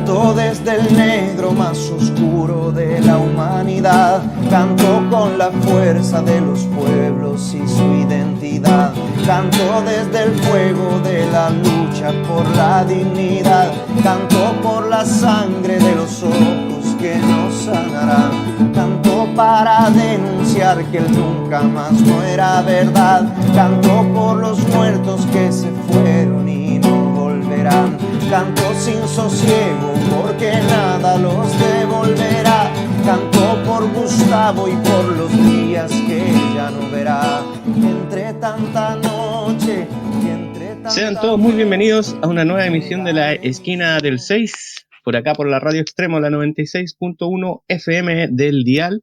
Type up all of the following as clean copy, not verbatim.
Canto desde el negro más oscuro de la humanidad. Canto con la fuerza de los pueblos y su identidad. Canto desde el fuego de la lucha por la dignidad. Canto por la sangre de los ojos que nos sanarán. Canto para denunciar que el nunca más no era verdad. Canto por los muertos que se fueron y no volverán. Canto sin sosiego porque nada los devolverá. Canto por Gustavo y por los días que ya no verá. Entre tanta noche y entre tanta... Sean todos muy bienvenidos a una nueva emisión de la Esquina del 6, por acá por la Radio Extremo, la 96.1 FM del dial.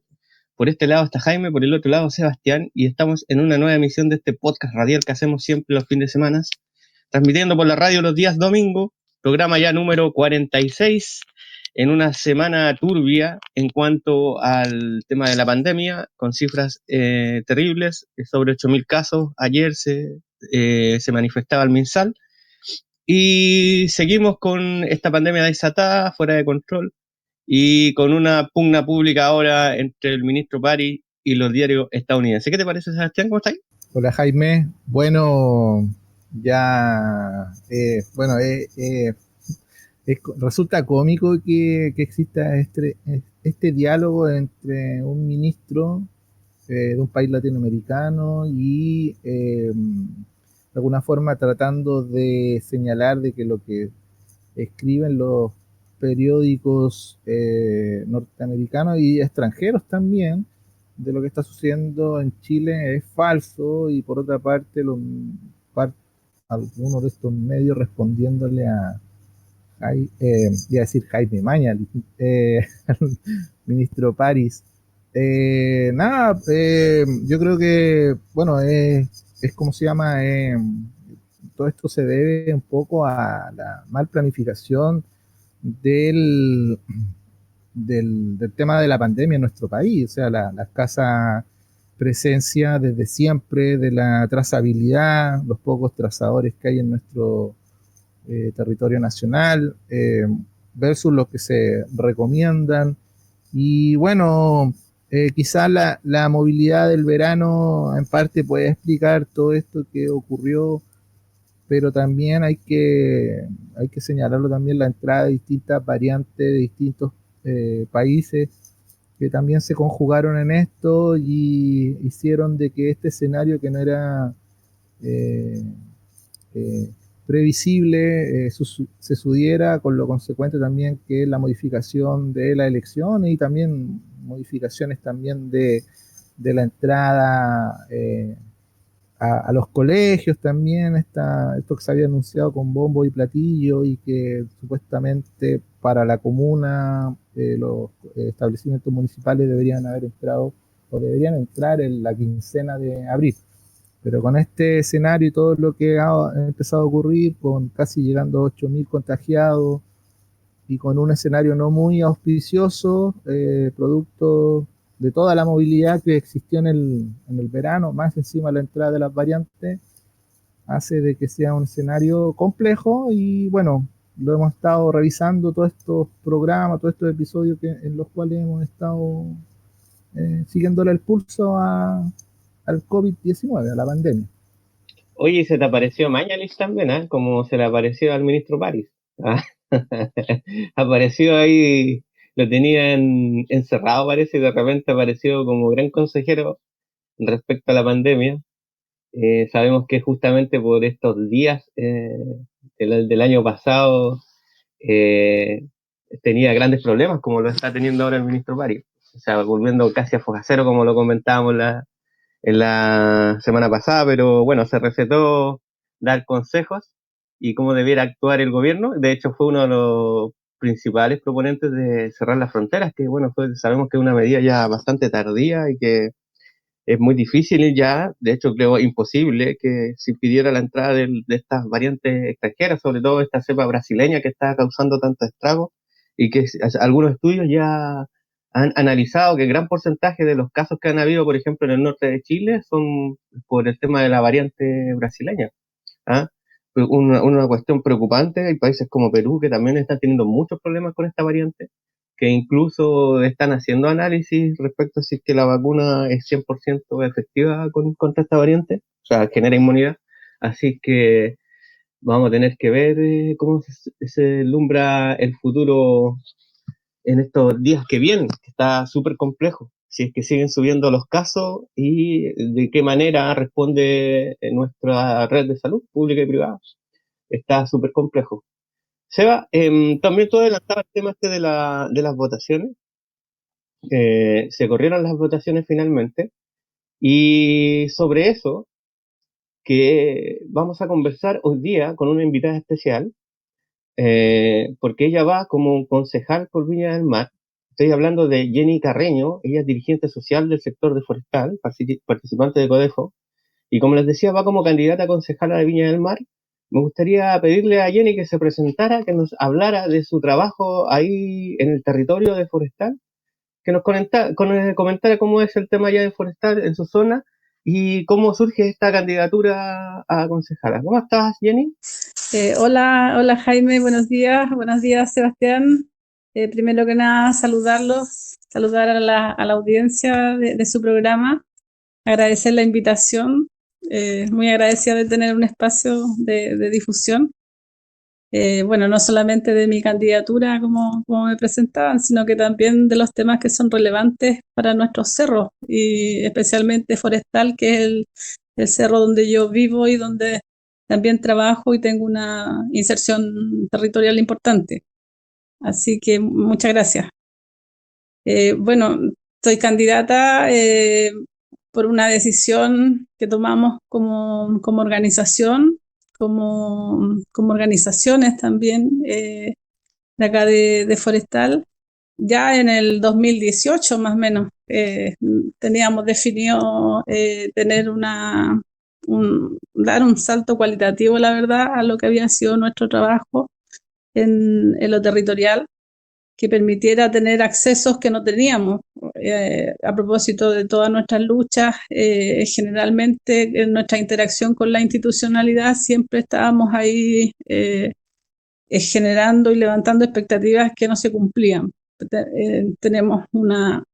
Por este lado está Jaime, por el otro lado Sebastián, y estamos en una nueva emisión de este podcast radial que hacemos siempre los fines de semana, transmitiendo por la radio los días domingo, programa ya número 46, en una semana turbia en cuanto al tema de la pandemia, con cifras terribles, sobre 8.000 casos. Ayer se manifestaba el MinSal, y seguimos con esta pandemia desatada, fuera de control, y con una pugna pública ahora entre el ministro París y los diarios estadounidenses. ¿Qué te parece, Sebastián? ¿Cómo estás? Hola, Jaime. Bueno, ya, resulta cómico que exista este diálogo entre un ministro de un país latinoamericano y de alguna forma tratando de señalar de que lo que escriben los periódicos norteamericanos y extranjeros también de lo que está sucediendo en Chile es falso, y por otra parte algunos de estos medios respondiéndole a iba a decir Jaime Maña, al ministro París. Yo creo que, bueno, es como se llama, todo esto se debe un poco a la mal planificación del, del tema de la pandemia en nuestro país, o sea, la escasa presencia desde siempre de la trazabilidad, los pocos trazadores que hay en nuestro territorio nacional, versus lo que se recomiendan. Y bueno, quizás la movilidad del verano en parte puede explicar todo esto que ocurrió, pero también hay que señalarlo también la entrada de distintas variantes de distintos países que también se conjugaron en esto y hicieron de que este escenario que no era eh, eh, previsible se sudiera, con lo consecuente también que la modificación de la elección y también modificaciones también de la entrada a los colegios también, esto que se había anunciado con bombo y platillo y que supuestamente para la comuna los establecimientos municipales deberían haber entrado o deberían entrar en la quincena de abril. Pero con este escenario y todo lo que ha empezado a ocurrir, con casi llegando a 8.000 contagiados y con un escenario no muy auspicioso, producto de toda la movilidad que existió en el verano, más encima la entrada de las variantes, hace de que sea un escenario complejo. Y bueno, lo hemos estado revisando todos estos programas, todos estos episodios en los cuales hemos estado siguiéndole el pulso al COVID-19, a la pandemia. Oye, se te apareció Mañalich también, ¿eh? Como se le apareció al ministro París. Ah, apareció ahí, lo tenían encerrado, parece, y de repente apareció como gran consejero respecto a la pandemia. Sabemos que justamente por estos días del año pasado eh, tenía grandes problemas, como lo está teniendo ahora el ministro París. O sea, volviendo casi a fogacero, como lo comentábamos en la semana pasada, pero bueno, se recetó dar consejos y cómo debiera actuar el gobierno. De hecho, fue uno de los principales proponentes de cerrar las fronteras, que bueno, sabemos que es una medida ya bastante tardía y que es muy difícil ya, de hecho creo imposible, que se impidiera la entrada de estas variantes extranjeras, sobre todo esta cepa brasileña que está causando tanto estrago, y que algunos estudios ya han analizado que gran porcentaje de los casos que han habido, por ejemplo, en el norte de Chile, son por el tema de la variante brasileña. ¿Ah? una cuestión preocupante. Hay países como Perú que también están teniendo muchos problemas con esta variante, que incluso están haciendo análisis respecto a si es que la vacuna es 100% efectiva contra esta variante, o sea, genera inmunidad. Así que vamos a tener que ver cómo se alumbra el futuro en estos días que vienen, que está súper complejo. Si es que siguen subiendo los casos y de qué manera responde nuestra red de salud pública y privada. Está súper complejo. Seba, también tú adelantabas el tema este de las votaciones. Se corrieron las votaciones finalmente y sobre eso que vamos a conversar hoy día con una invitada especial, porque ella va como concejal por Viña del Mar. Estoy hablando de Jenny Carreño, ella es dirigente social del sector de forestal, participante de CODEFO, y como les decía, va como candidata a concejala de Viña del Mar. Me gustaría pedirle a Jenny que se presentara, que nos hablara de su trabajo ahí en el territorio de forestal, que nos comentara cómo es el tema ya de forestal en su zona y cómo surge esta candidatura a concejala. ¿Cómo estás, Jenny? Hola Jaime, buenos días Sebastián. Primero que nada saludarlos, saludar a la audiencia de su programa, agradecer la invitación, muy agradecida de tener un espacio de difusión. Bueno, no solamente de mi candidatura como me presentaban, sino que también de los temas que son relevantes para nuestros cerros y especialmente forestal, que es el cerro donde yo vivo y donde también trabajo y tengo una inserción territorial importante. Así que muchas gracias. Bueno, soy candidata por una decisión que tomamos como organización, como organizaciones también de acá de Forestal. Ya en el 2018 más o menos teníamos definido tener dar un salto cualitativo, la verdad, a lo que había sido nuestro trabajo en lo territorial, que permitiera tener accesos que no teníamos. A propósito de todas nuestras luchas, generalmente en nuestra interacción con la institucionalidad siempre estábamos ahí generando y levantando expectativas que no se cumplían. Tenemos una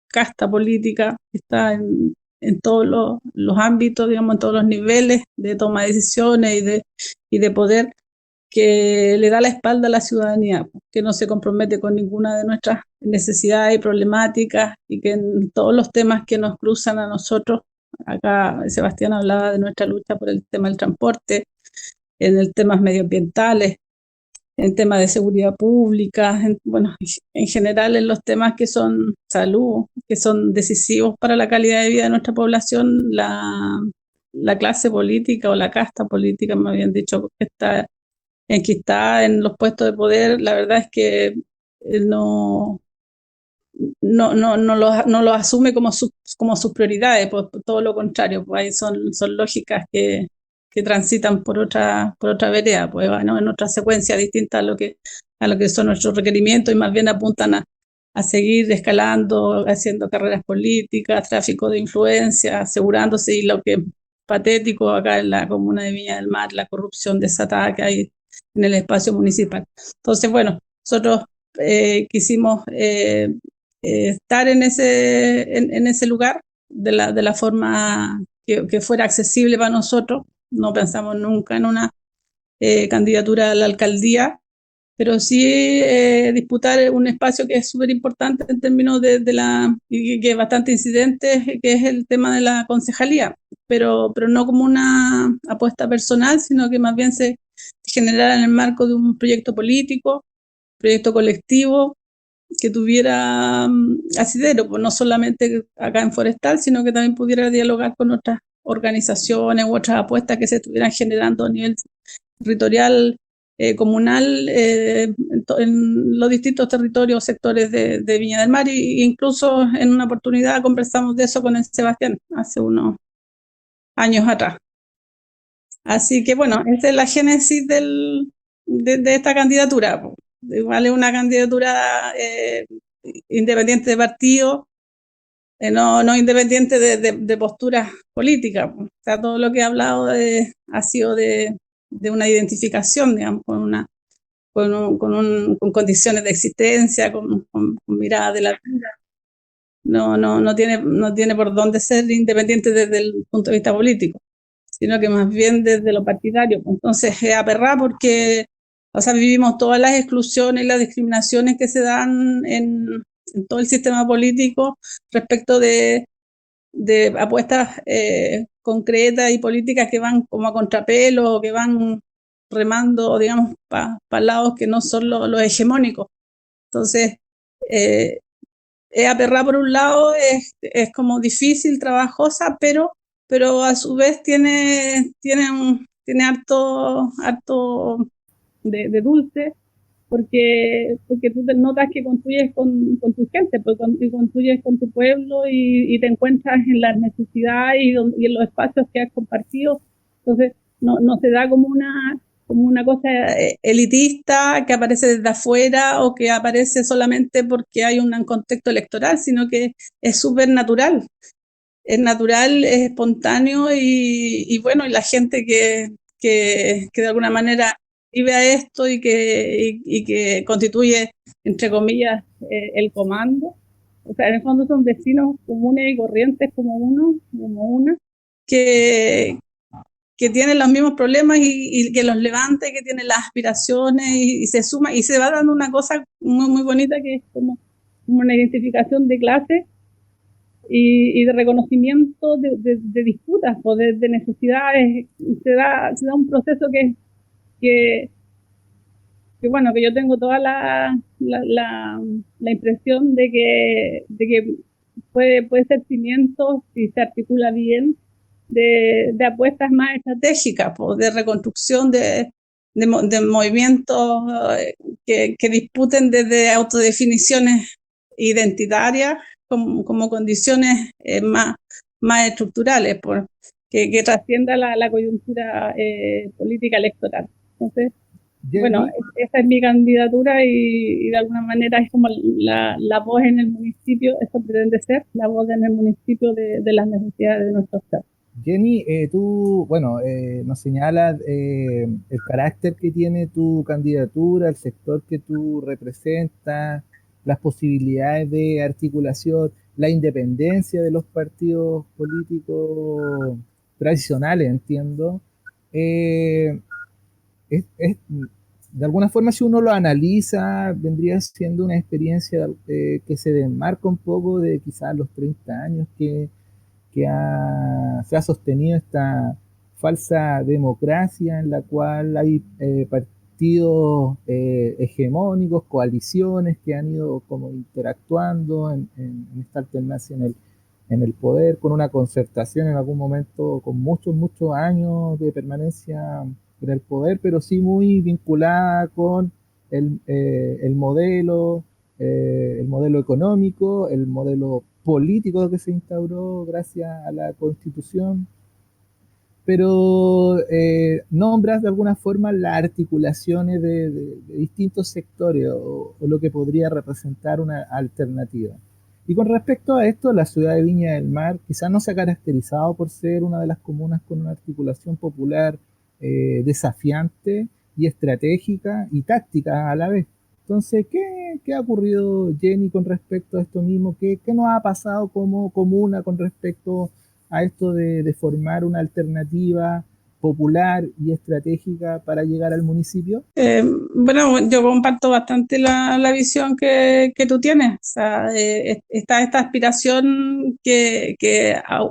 casta política que está en todos los ámbitos, digamos, en todos los niveles de toma de decisiones y de poder, que le da la espalda a la ciudadanía, que no se compromete con ninguna de nuestras necesidades y problemáticas, y que en todos los temas que nos cruzan a nosotros, acá Sebastián hablaba de nuestra lucha por el tema del transporte, en el temas medioambientales, en temas de seguridad pública, bueno, en general en los temas que son salud, que son decisivos para la calidad de vida de nuestra población, la clase política o la casta política, me habían dicho, que está enquistada en los puestos de poder, la verdad es que no lo asume como sus prioridades, pues todo lo contrario, pues ahí son lógicas que transitan por otra vereda, pues ¿no? En otra secuencia distinta a lo que son nuestros requerimientos, y más bien apuntan a seguir escalando, haciendo carreras políticas, tráfico de influencia, asegurándose, y lo que es patético acá en la comuna de Viña del Mar, la corrupción desatada que hay en el espacio municipal. Entonces, bueno, nosotros quisimos estar en ese lugar de la forma que fuera accesible para nosotros. No pensamos nunca en una candidatura a la alcaldía, pero sí disputar un espacio que es súper importante en términos y que es bastante incidente, que es el tema de la concejalía, pero no como una apuesta personal, sino que más bien se generara en el marco de un proyecto político, proyecto colectivo, que tuviera asidero, pues no solamente acá en Forestal, sino que también pudiera dialogar con otras organizaciones u otras apuestas que se estuvieran generando a nivel territorial, comunal, en los distintos territorios, sectores de Viña del Mar, e incluso en una oportunidad conversamos de eso con el Sebastián hace unos años atrás. Así que bueno, esta es la génesis de esta candidatura. Igual es una candidatura independiente de partido, no independiente de posturas políticas. O sea, todo lo que he hablado ha sido de una identificación, digamos, con condiciones de existencia, con mirada de la vida. No tiene por dónde ser independiente desde el punto de vista político, sino que más bien desde lo partidario. Entonces es aperrada porque, o sea, vivimos todas las exclusiones y las discriminaciones que se dan en todo el sistema político respecto de apuestas concretas y políticas que van como a contrapelo o que van remando, digamos, para lados que no son los hegemónicos. Entonces, es aperrada por un lado, es como difícil, trabajosa, pero a su vez tiene harto de dulce, porque tú te notas que construyes con tu gente, pues, y construyes con tu pueblo y te encuentras en las necesidades y en los espacios que has compartido. Entonces, no se da como una cosa elitista que aparece desde afuera o que aparece solamente porque hay un contexto electoral, sino que es súper natural. Es natural, es espontáneo y bueno, y la gente que de alguna manera vive a esto y que constituye, entre comillas, el comando. O sea, en el fondo son vecinos comunes y corrientes como una, que, que tienen los mismos problemas y que los levanta y que tiene las aspiraciones y se suma y se va dando una cosa muy, muy bonita que es como una identificación de clase y de reconocimiento de disputas o de necesidades. Se da un proceso que bueno, que yo tengo toda la impresión de que puede ser cimiento si se articula bien de apuestas más estratégicas, de reconstrucción de movimientos que disputen desde autodefiniciones identitarias como condiciones más estructurales, que trascienda la coyuntura política electoral. Entonces, bueno, Jenny, esa es mi candidatura y de alguna manera es como la voz en el municipio, eso pretende ser, la voz en el municipio de las necesidades de nuestros pueblos. Jenny, tú, bueno, nos señalas el carácter que tiene tu candidatura, el sector que tú representas, las posibilidades de articulación, la independencia de los partidos políticos tradicionales, entiendo. Eh, de alguna forma, si uno lo analiza, vendría siendo una experiencia que se desmarca un poco de quizás los 30 años se ha sostenido esta falsa democracia en la cual hay partidos hegemónicos, coaliciones que han ido como interactuando en esta alternancia en el poder, con una concertación en algún momento con muchos, muchos años de permanencia en el poder, pero sí muy vinculada con el modelo económico, el modelo político que se instauró gracias a la Constitución, pero nombras de alguna forma las articulaciones de distintos sectores o lo que podría representar una alternativa. Y con respecto a esto, la ciudad de Viña del Mar quizás no se ha caracterizado por ser una de las comunas con una articulación popular desafiante y estratégica y táctica a la vez. Entonces, ¿qué ha ocurrido, Jenny, con respecto a esto mismo? ¿Qué nos ha pasado como comuna con respecto a esto de formar una alternativa popular y estratégica para llegar al municipio? Bueno, yo comparto bastante la visión que tú tienes. O sea, está esta aspiración que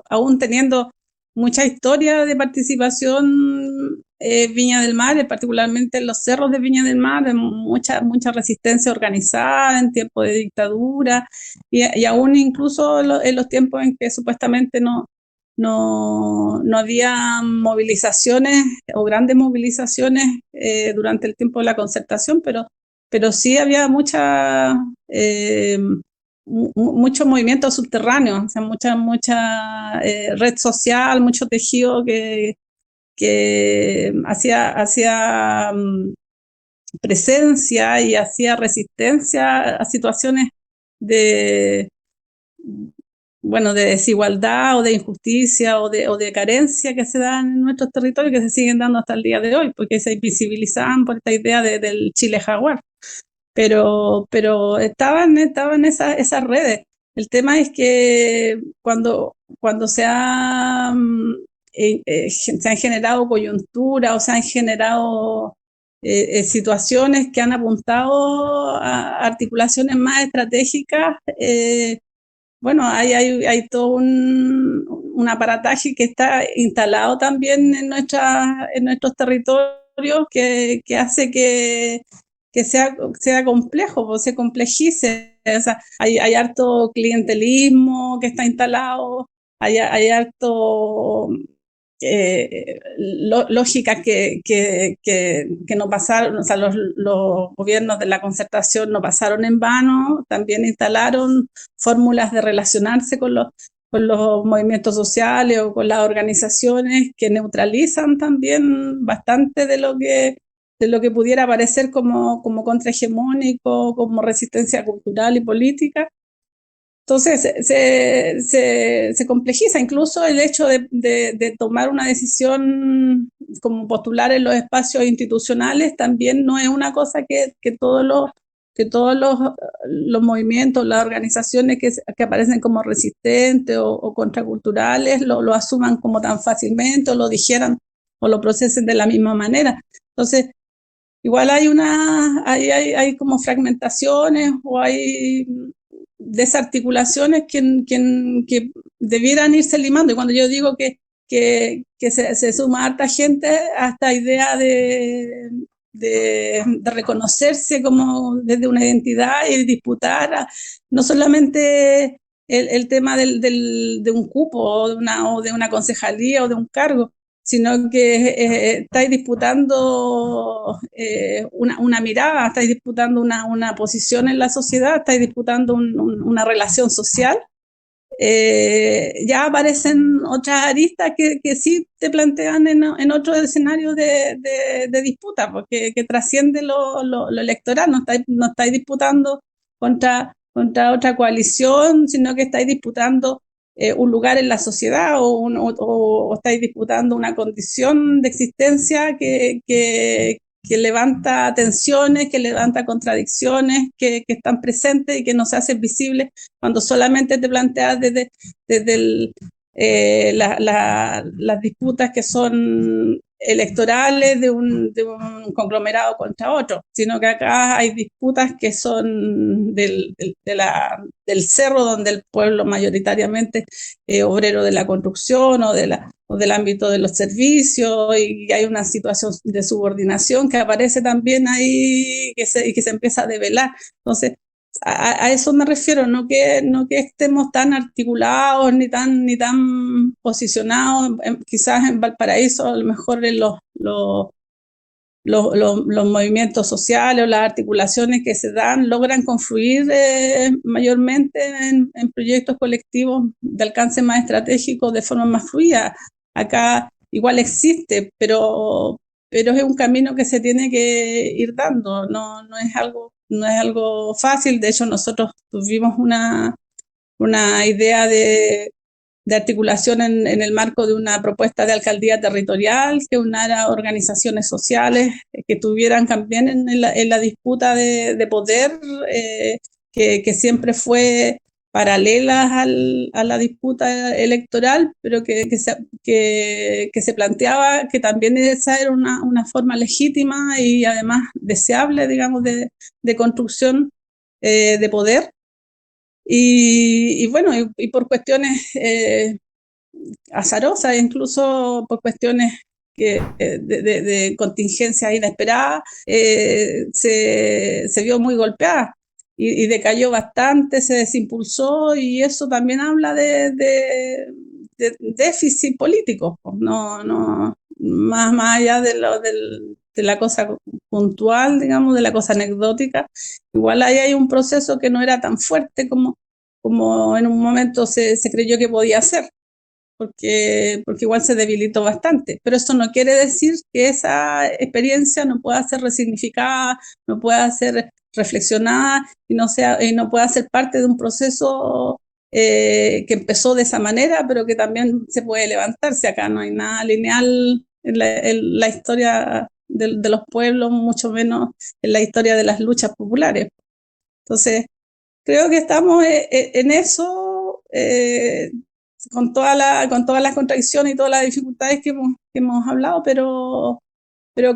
aún teniendo mucha historia de participación Viña del Mar, particularmente en los cerros de Viña del Mar, de mucha resistencia organizada en tiempos de dictadura y aún incluso en los tiempos en que supuestamente no había movilizaciones o grandes movilizaciones durante el tiempo de la concertación, pero sí había muchos movimientos subterráneos, o sea, mucha red social, mucho tejido que hacía presencia y hacía resistencia a situaciones de bueno, de desigualdad o de injusticia o de carencia que se dan en nuestros territorios, que se siguen dando hasta el día de hoy, porque se invisibilizaban por esta idea del Chile jaguar. Pero estaban esas redes. El tema es que cuando se han generado coyunturas o se han generado situaciones que han apuntado a articulaciones más estratégicas, bueno, hay todo un aparataje que está instalado también en nuestros territorios que hace que sea complejo, pues se complejice. O sea, hay harto clientelismo que está instalado, hay harto lógicas que no pasaron, o sea, los gobiernos de la concertación no pasaron en vano, también instalaron fórmulas de relacionarse con los movimientos sociales o con las organizaciones que neutralizan también bastante de lo que pudiera parecer como contrahegemónico, como resistencia cultural y política. Entonces se complejiza incluso el hecho de tomar una decisión como postular en los espacios institucionales, también no es una cosa que todos los movimientos, las organizaciones que aparecen como resistentes o contraculturales lo asuman como tan fácilmente o lo digieran o lo procesen de la misma manera. Entonces, igual hay como fragmentaciones o hay desarticulaciones que debieran irse limando. Y cuando yo digo que se suma harta gente a esta idea de reconocerse como desde una identidad y disputar no solamente el tema de un cupo o de una concejalía o de un cargo, sino que estáis disputando una mirada, estáis disputando una posición en la sociedad, estáis disputando una relación social. Ya aparecen otras aristas que sí te plantean en otro escenario de disputa, porque que trasciende lo electoral, no estáis disputando contra otra coalición, sino que estáis disputando un lugar en la sociedad o estáis disputando una condición de existencia que levanta tensiones, que levanta contradicciones, que están presentes y que no se hacen visibles cuando solamente te planteas desde las disputas que son electorales de un conglomerado contra otro, sino que acá hay disputas que son del cerro, donde el pueblo mayoritariamente obrero de la construcción o del ámbito de los servicios, y hay una situación de subordinación que aparece también ahí y que se empieza a develar. Entonces, a eso me refiero, no que estemos tan articulados ni tan posicionados, quizás en Valparaíso, a lo mejor en los movimientos sociales o las articulaciones que se dan logran confluir mayormente en proyectos colectivos de alcance más estratégico de forma más fluida. Acá igual existe, pero es un camino que se tiene que ir dando, no es algo fácil. De hecho, nosotros tuvimos una idea de articulación en el marco de una propuesta de alcaldía territorial que unara organizaciones sociales que estuvieran también en la disputa de poder, que siempre fue paralela a la disputa electoral, pero que se planteaba que también esa era una forma legítima y además deseable, digamos, de construcción de poder. Y bueno, y por cuestiones azarosas, incluso por cuestiones de contingencias inesperadas, se vio muy golpeada y decayó bastante, se desimpulsó, y eso también habla de déficit político, no, más allá de la cosa puntual, digamos, de la cosa anecdótica. Igual ahí hay un proceso que no era tan fuerte como en un momento se creyó que podía ser, porque igual se debilitó bastante. Pero eso no quiere decir que esa experiencia no pueda ser resignificada, no pueda ser reflexionada y no pueda ser parte de un proceso que empezó de esa manera, pero que también se puede levantarse. Acá no hay nada lineal en la historia de los pueblos, mucho menos en la historia de las luchas populares. Entonces, creo que estamos en eso, con todas las contradicciones y todas las dificultades que hemos hablado, pero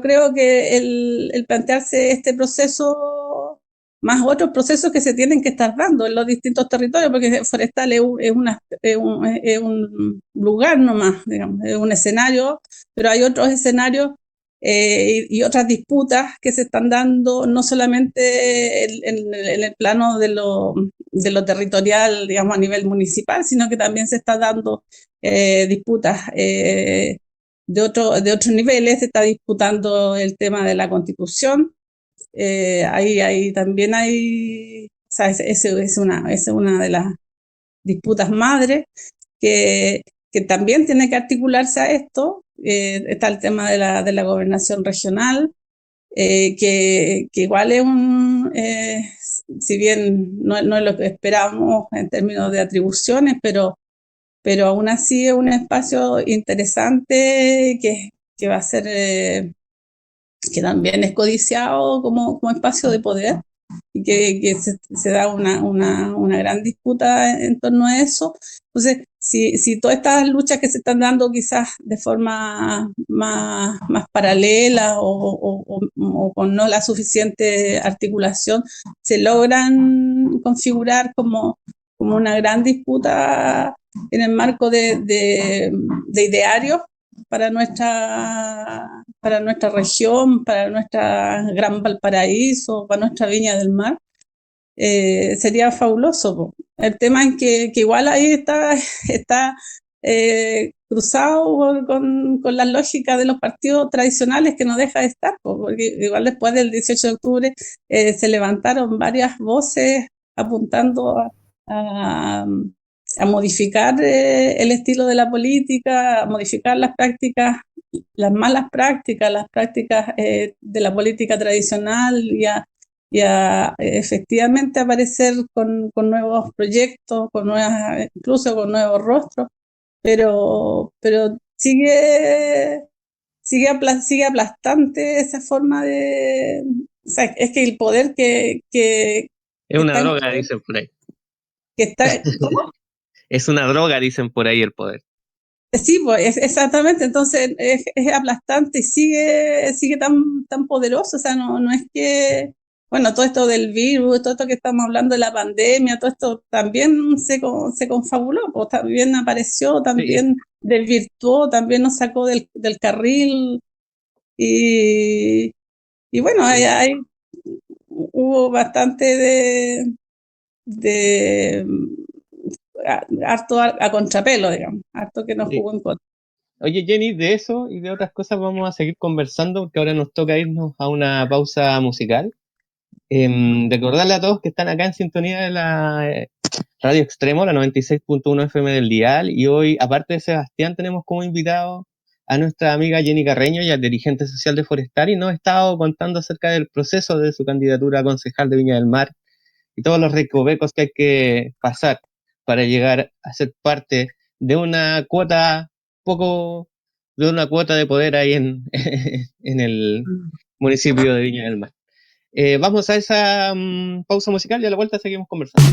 creo que el plantearse este proceso, más otros procesos que se tienen que estar dando en los distintos territorios, porque Forestal es un lugar nomás, digamos, es un escenario, pero hay otros escenarios y otras disputas que se están dando, no solamente en el plano de lo territorial, digamos, a nivel municipal, sino que también se están dando disputas de otros niveles. Se está disputando el tema de la Constitución. Ahí también hay, o sea, es una de las disputas madres que también tiene que articularse a esto. Está el tema de la gobernación regional, que igual es si bien no es lo que esperábamos en términos de atribuciones, pero aún así es un espacio interesante que va a ser, que también es codiciado como espacio de poder, y que se da una gran disputa en torno a eso. Entonces, si todas estas luchas que se están dando quizás de forma más paralela o con no la suficiente articulación, se logran configurar como una gran disputa en el marco de idearios para nuestra región, para nuestra Gran Valparaíso, para nuestra Viña del Mar, sería fabuloso. El tema es que igual ahí está cruzado con las lógicas de los partidos tradicionales, que no deja de estar, porque igual después del 18 de octubre se levantaron varias voces apuntando a modificar el estilo de la política, a modificar las prácticas, las malas prácticas, las prácticas de la política tradicional, y a efectivamente aparecer con nuevos proyectos, incluso con nuevos rostros, pero sigue aplastante esa forma de... O sea, es que el poder que es una droga, dicen por ahí. ¿Cómo? Es una droga, dicen por ahí, el poder. Sí, pues exactamente. Entonces es aplastante y sigue tan poderoso. O sea, no es que, bueno, todo esto del virus, todo esto que estamos hablando de la pandemia, todo esto también se confabuló, pues también apareció, también desvirtuó, también nos sacó del carril, y bueno, hubo bastante de harto a contrapelo, digamos, harto que nos jugó en contra. Oye, Jenny, de eso y de otras cosas vamos a seguir conversando, porque ahora nos toca irnos a una pausa musical. Recordarle a todos que están acá en sintonía de la Radio Extremo, la 96.1 FM del dial, y hoy, aparte de Sebastián, tenemos como invitado a nuestra amiga Jenny Carreño, ya dirigente social de Forestal, y nos ha estado contando acerca del proceso de su candidatura a concejal de Viña del Mar y todos los recovecos que hay que pasar para llegar a ser parte de una cuota de poder ahí en el municipio de Viña del Mar. Vamos a esa pausa musical y a la vuelta seguimos conversando.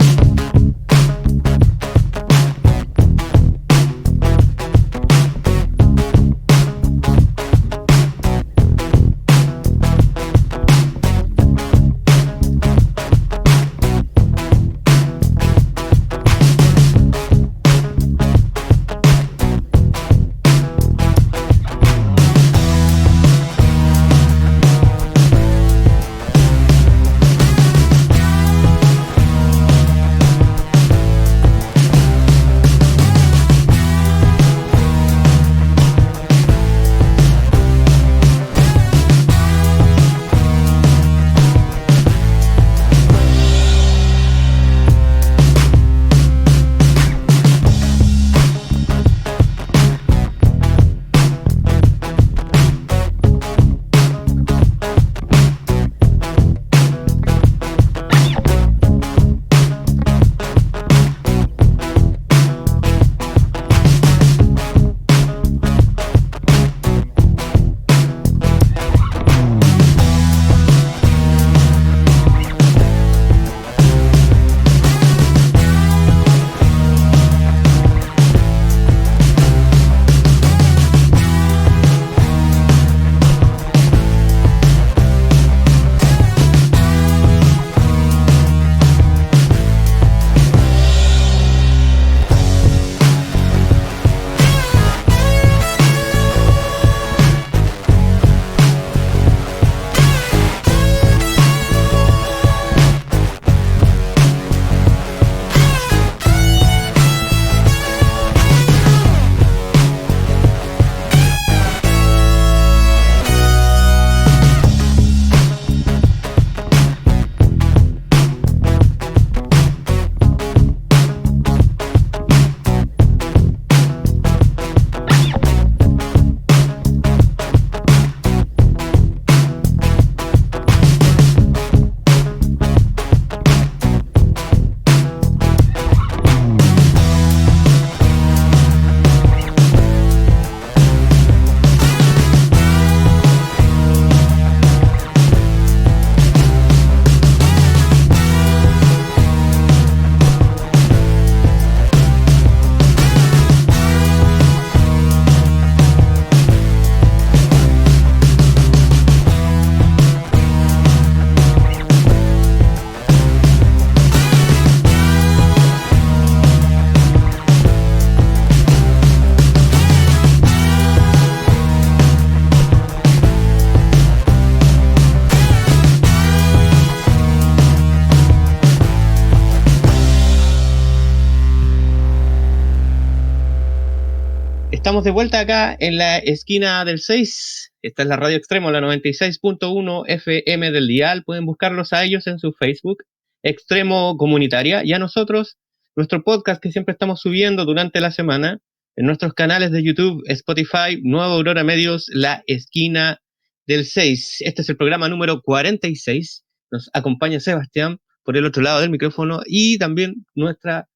Estamos de vuelta acá en la esquina del 6. Esta es la Radio Extremo, la 96.1 FM del dial. Pueden buscarlos a ellos en su Facebook, Extremo Comunitaria, y a nosotros, nuestro podcast que siempre estamos subiendo durante la semana, en nuestros canales de YouTube, Spotify, Nueva Aurora Medios, la esquina del 6. Este es el programa número 46. Nos acompaña Sebastián por el otro lado del micrófono y también nuestra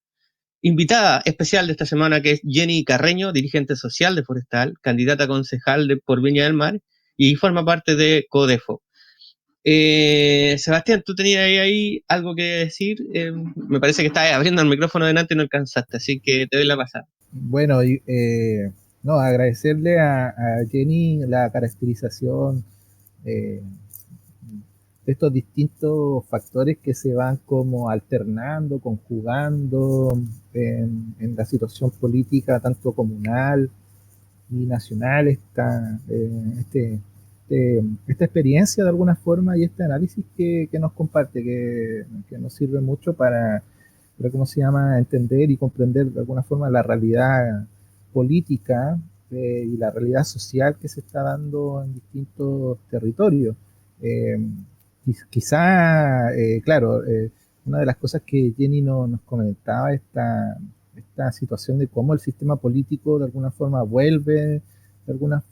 invitada especial de esta semana, que es Jenny Carreño, dirigente social de Forestal, candidata a concejal por Viña del Mar y forma parte de CODEFO. Sebastián, tú tenías ahí algo que decir. Me parece que estabas abriendo el micrófono delante y no alcanzaste, así que te doy la pasada. Bueno, no, agradecerle a Jenny la caracterización de estos distintos factores que se van como alternando, conjugando en la situación política, tanto comunal y nacional, esta experiencia de alguna forma y este análisis que nos comparte, que nos sirve mucho para, ¿cómo se llama?, entender y comprender de alguna forma la realidad política y la realidad social que se está dando en distintos territorios. Quizá, claro, una de las cosas que Jenny nos comentaba, esta situación de cómo el sistema político de alguna forma vuelve de alguna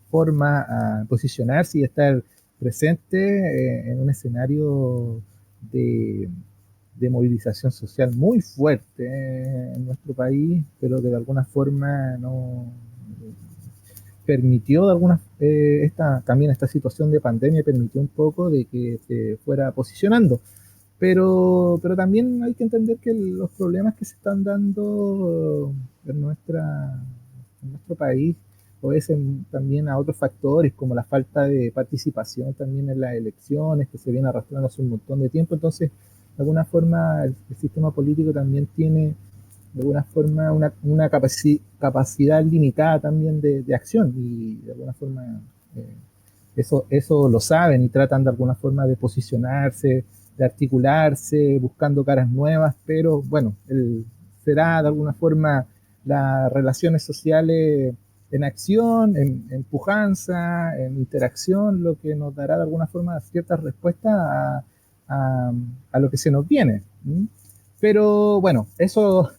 forma a posicionarse y estar presente en un escenario de movilización social muy fuerte en nuestro país, pero que de alguna forma no permitió de alguna también esta situación de pandemia permitió un poco de que se fuera posicionando. Pero también hay que entender que los problemas que se están dando en nuestro país obedecen también a otros factores, como la falta de participación también en las elecciones, que se viene arrastrando hace un montón de tiempo. Entonces, de alguna forma, el sistema político también tiene, de alguna forma, una capacidad limitada también de acción, y de alguna forma eso lo saben y tratan de alguna forma de posicionarse, de articularse, buscando caras nuevas, pero bueno, será de alguna forma las relaciones sociales en acción, en pujanza, en interacción, lo que nos dará de alguna forma ciertas respuestas a lo que se nos viene. Pero bueno, eso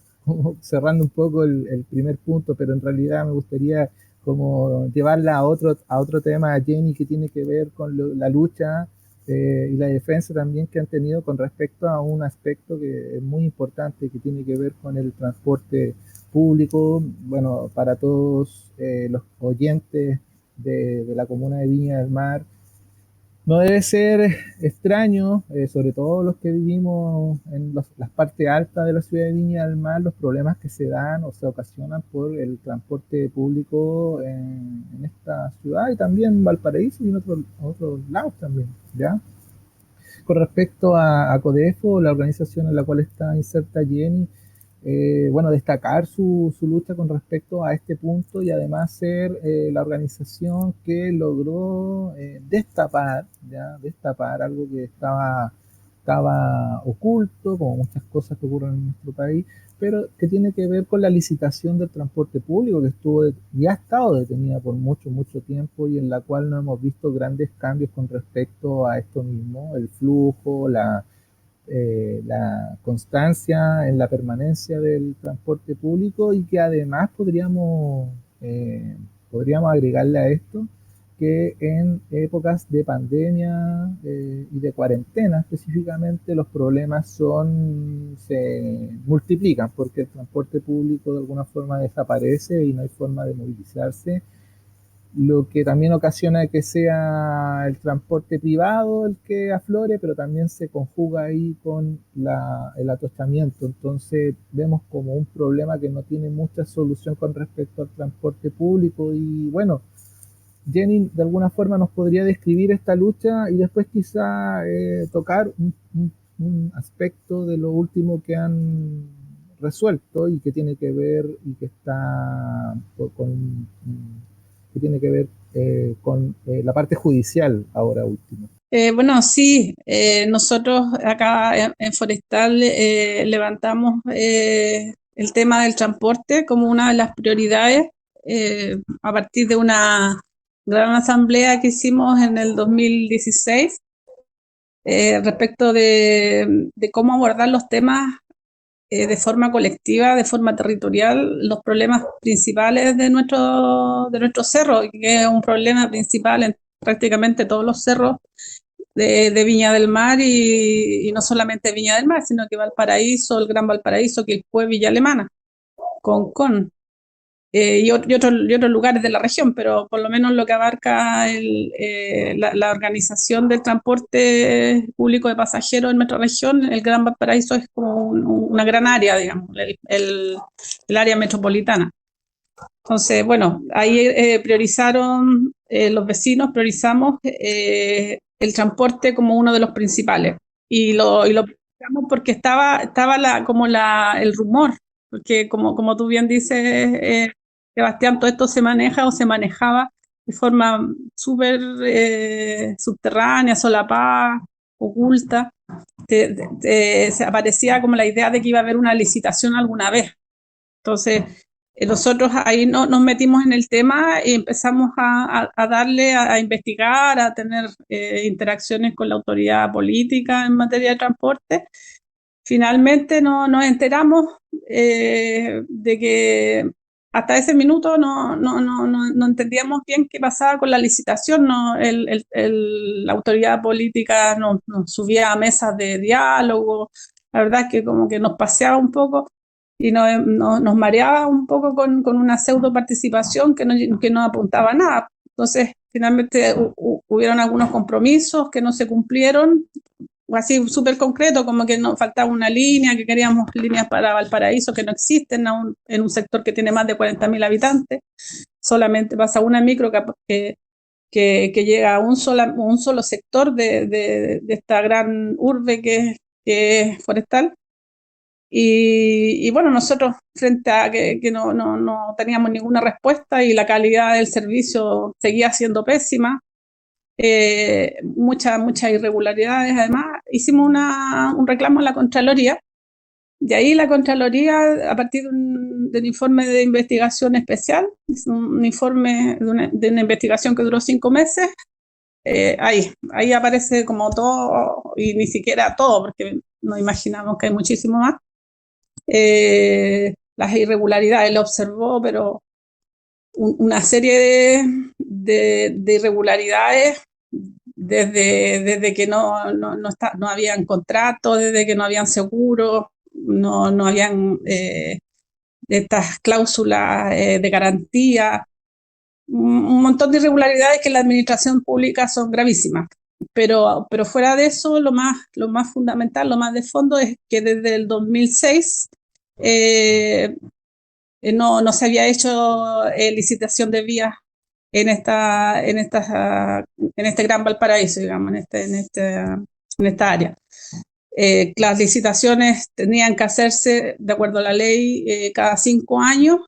cerrando un poco el primer punto, pero en realidad me gustaría como llevarla a otro tema, Jenny, que tiene que ver con la lucha y la defensa también que han tenido con respecto a un aspecto que es muy importante, que tiene que ver con el transporte público. Bueno, para todos los oyentes de la comuna de Viña del Mar, no debe ser extraño, sobre todo los que vivimos en las partes altas de la ciudad de Viña del Mar, los problemas que se dan o se ocasionan por el transporte público en esta ciudad y también en Valparaíso y en otros lados también, ¿ya? Con respecto a CODEFO, la organización en la cual está inserta Jenny, bueno, destacar su lucha con respecto a este punto y además ser la organización que logró destapar algo que estaba oculto, como muchas cosas que ocurren en nuestro país, pero que tiene que ver con la licitación del transporte público, que ha estado detenida por mucho tiempo y en la cual no hemos visto grandes cambios con respecto a esto mismo, el flujo, la constancia en la permanencia del transporte público, y que además podríamos agregarle a esto que en épocas de pandemia y de cuarentena específicamente los problemas se multiplican porque el transporte público de alguna forma desaparece y no hay forma de movilizarse, lo que también ocasiona que sea el transporte privado el que aflore, pero también se conjuga ahí con el atostamiento. Entonces vemos como un problema que no tiene mucha solución con respecto al transporte público. Y bueno, Jenny de alguna forma nos podría describir esta lucha y después quizá tocar un aspecto de lo último que han resuelto y que tiene que ver y que está que tiene que ver con la parte judicial ahora último. Bueno, sí, nosotros acá en Forestal levantamos el tema del transporte como una de las prioridades a partir de una gran asamblea que hicimos en el 2016 respecto de cómo abordar los temas de forma colectiva, de forma territorial, los problemas principales de nuestro cerro, que es un problema principal en prácticamente todos los cerros de Viña del Mar y no solamente Viña del Mar, sino que Valparaíso, el Gran Valparaíso, Quilpué, Villa Alemana, Concón. Y otros lugares de la región, pero por lo menos lo que abarca la organización del transporte público de pasajeros en nuestra región, el Gran Valparaíso es como una gran área, digamos, el área metropolitana. Entonces, bueno, ahí priorizaron, los vecinos priorizamos el transporte como uno de los principales. Y lo priorizamos porque estaba el rumor, porque como tú bien dices, Sebastián, todo esto se maneja o se manejaba de forma súper subterránea, solapada, oculta. Se aparecía como la idea de que iba a haber una licitación alguna vez. Entonces, nosotros ahí nos metimos en el tema y empezamos a darle, a investigar, a tener interacciones con la autoridad política en materia de transporte. Finalmente nos enteramos de que hasta ese minuto no entendíamos bien qué pasaba con la licitación. La autoridad política nos subía a mesas de diálogo. La verdad es que como que nos paseaba un poco y nos mareaba un poco con una pseudo participación que no apuntaba a nada. Entonces, finalmente hubieron algunos compromisos que no se cumplieron, o así súper concreto, como que nos faltaba una línea, que queríamos líneas para Valparaíso que no existen en un sector que tiene más de 40.000 habitantes. Solamente pasa una micro que llega a un solo sector de esta gran urbe que es forestal. Y bueno, nosotros frente a que no teníamos ninguna respuesta y la calidad del servicio seguía siendo pésima, muchas irregularidades, además hicimos un reclamo a la Contraloría. De ahí la Contraloría, a partir de un informe de investigación especial, un informe de una investigación que duró 5 meses, ahí aparece como todo, y ni siquiera todo, porque nos imaginamos que hay muchísimo más. Las irregularidades lo observó, pero una serie de irregularidades desde que no habían contratos, desde que no habían seguros, no habían estas cláusulas de garantía, un montón de irregularidades que en la administración pública son gravísimas. Pero fuera de eso, lo más fundamental, lo más de fondo es que desde el 2006 no se había hecho licitación de vías en este Gran Valparaíso, digamos, en esta área. Las licitaciones tenían que hacerse de acuerdo a la ley cada 5 años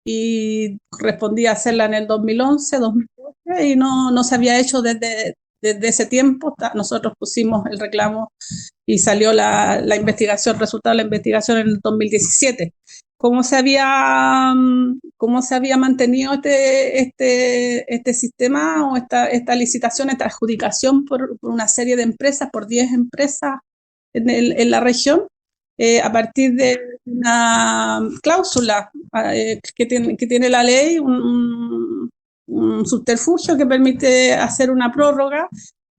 y correspondía hacerla en el 2011, 2012 y no se había hecho desde ese tiempo. Nosotros pusimos el reclamo y salió la investigación, resultado de la investigación en el 2017. ¿Cómo se había mantenido este sistema o esta licitación, esta adjudicación por una serie de empresas, por 10 empresas en la región, a partir de una cláusula que tiene la ley, un subterfugio que permite hacer una prórroga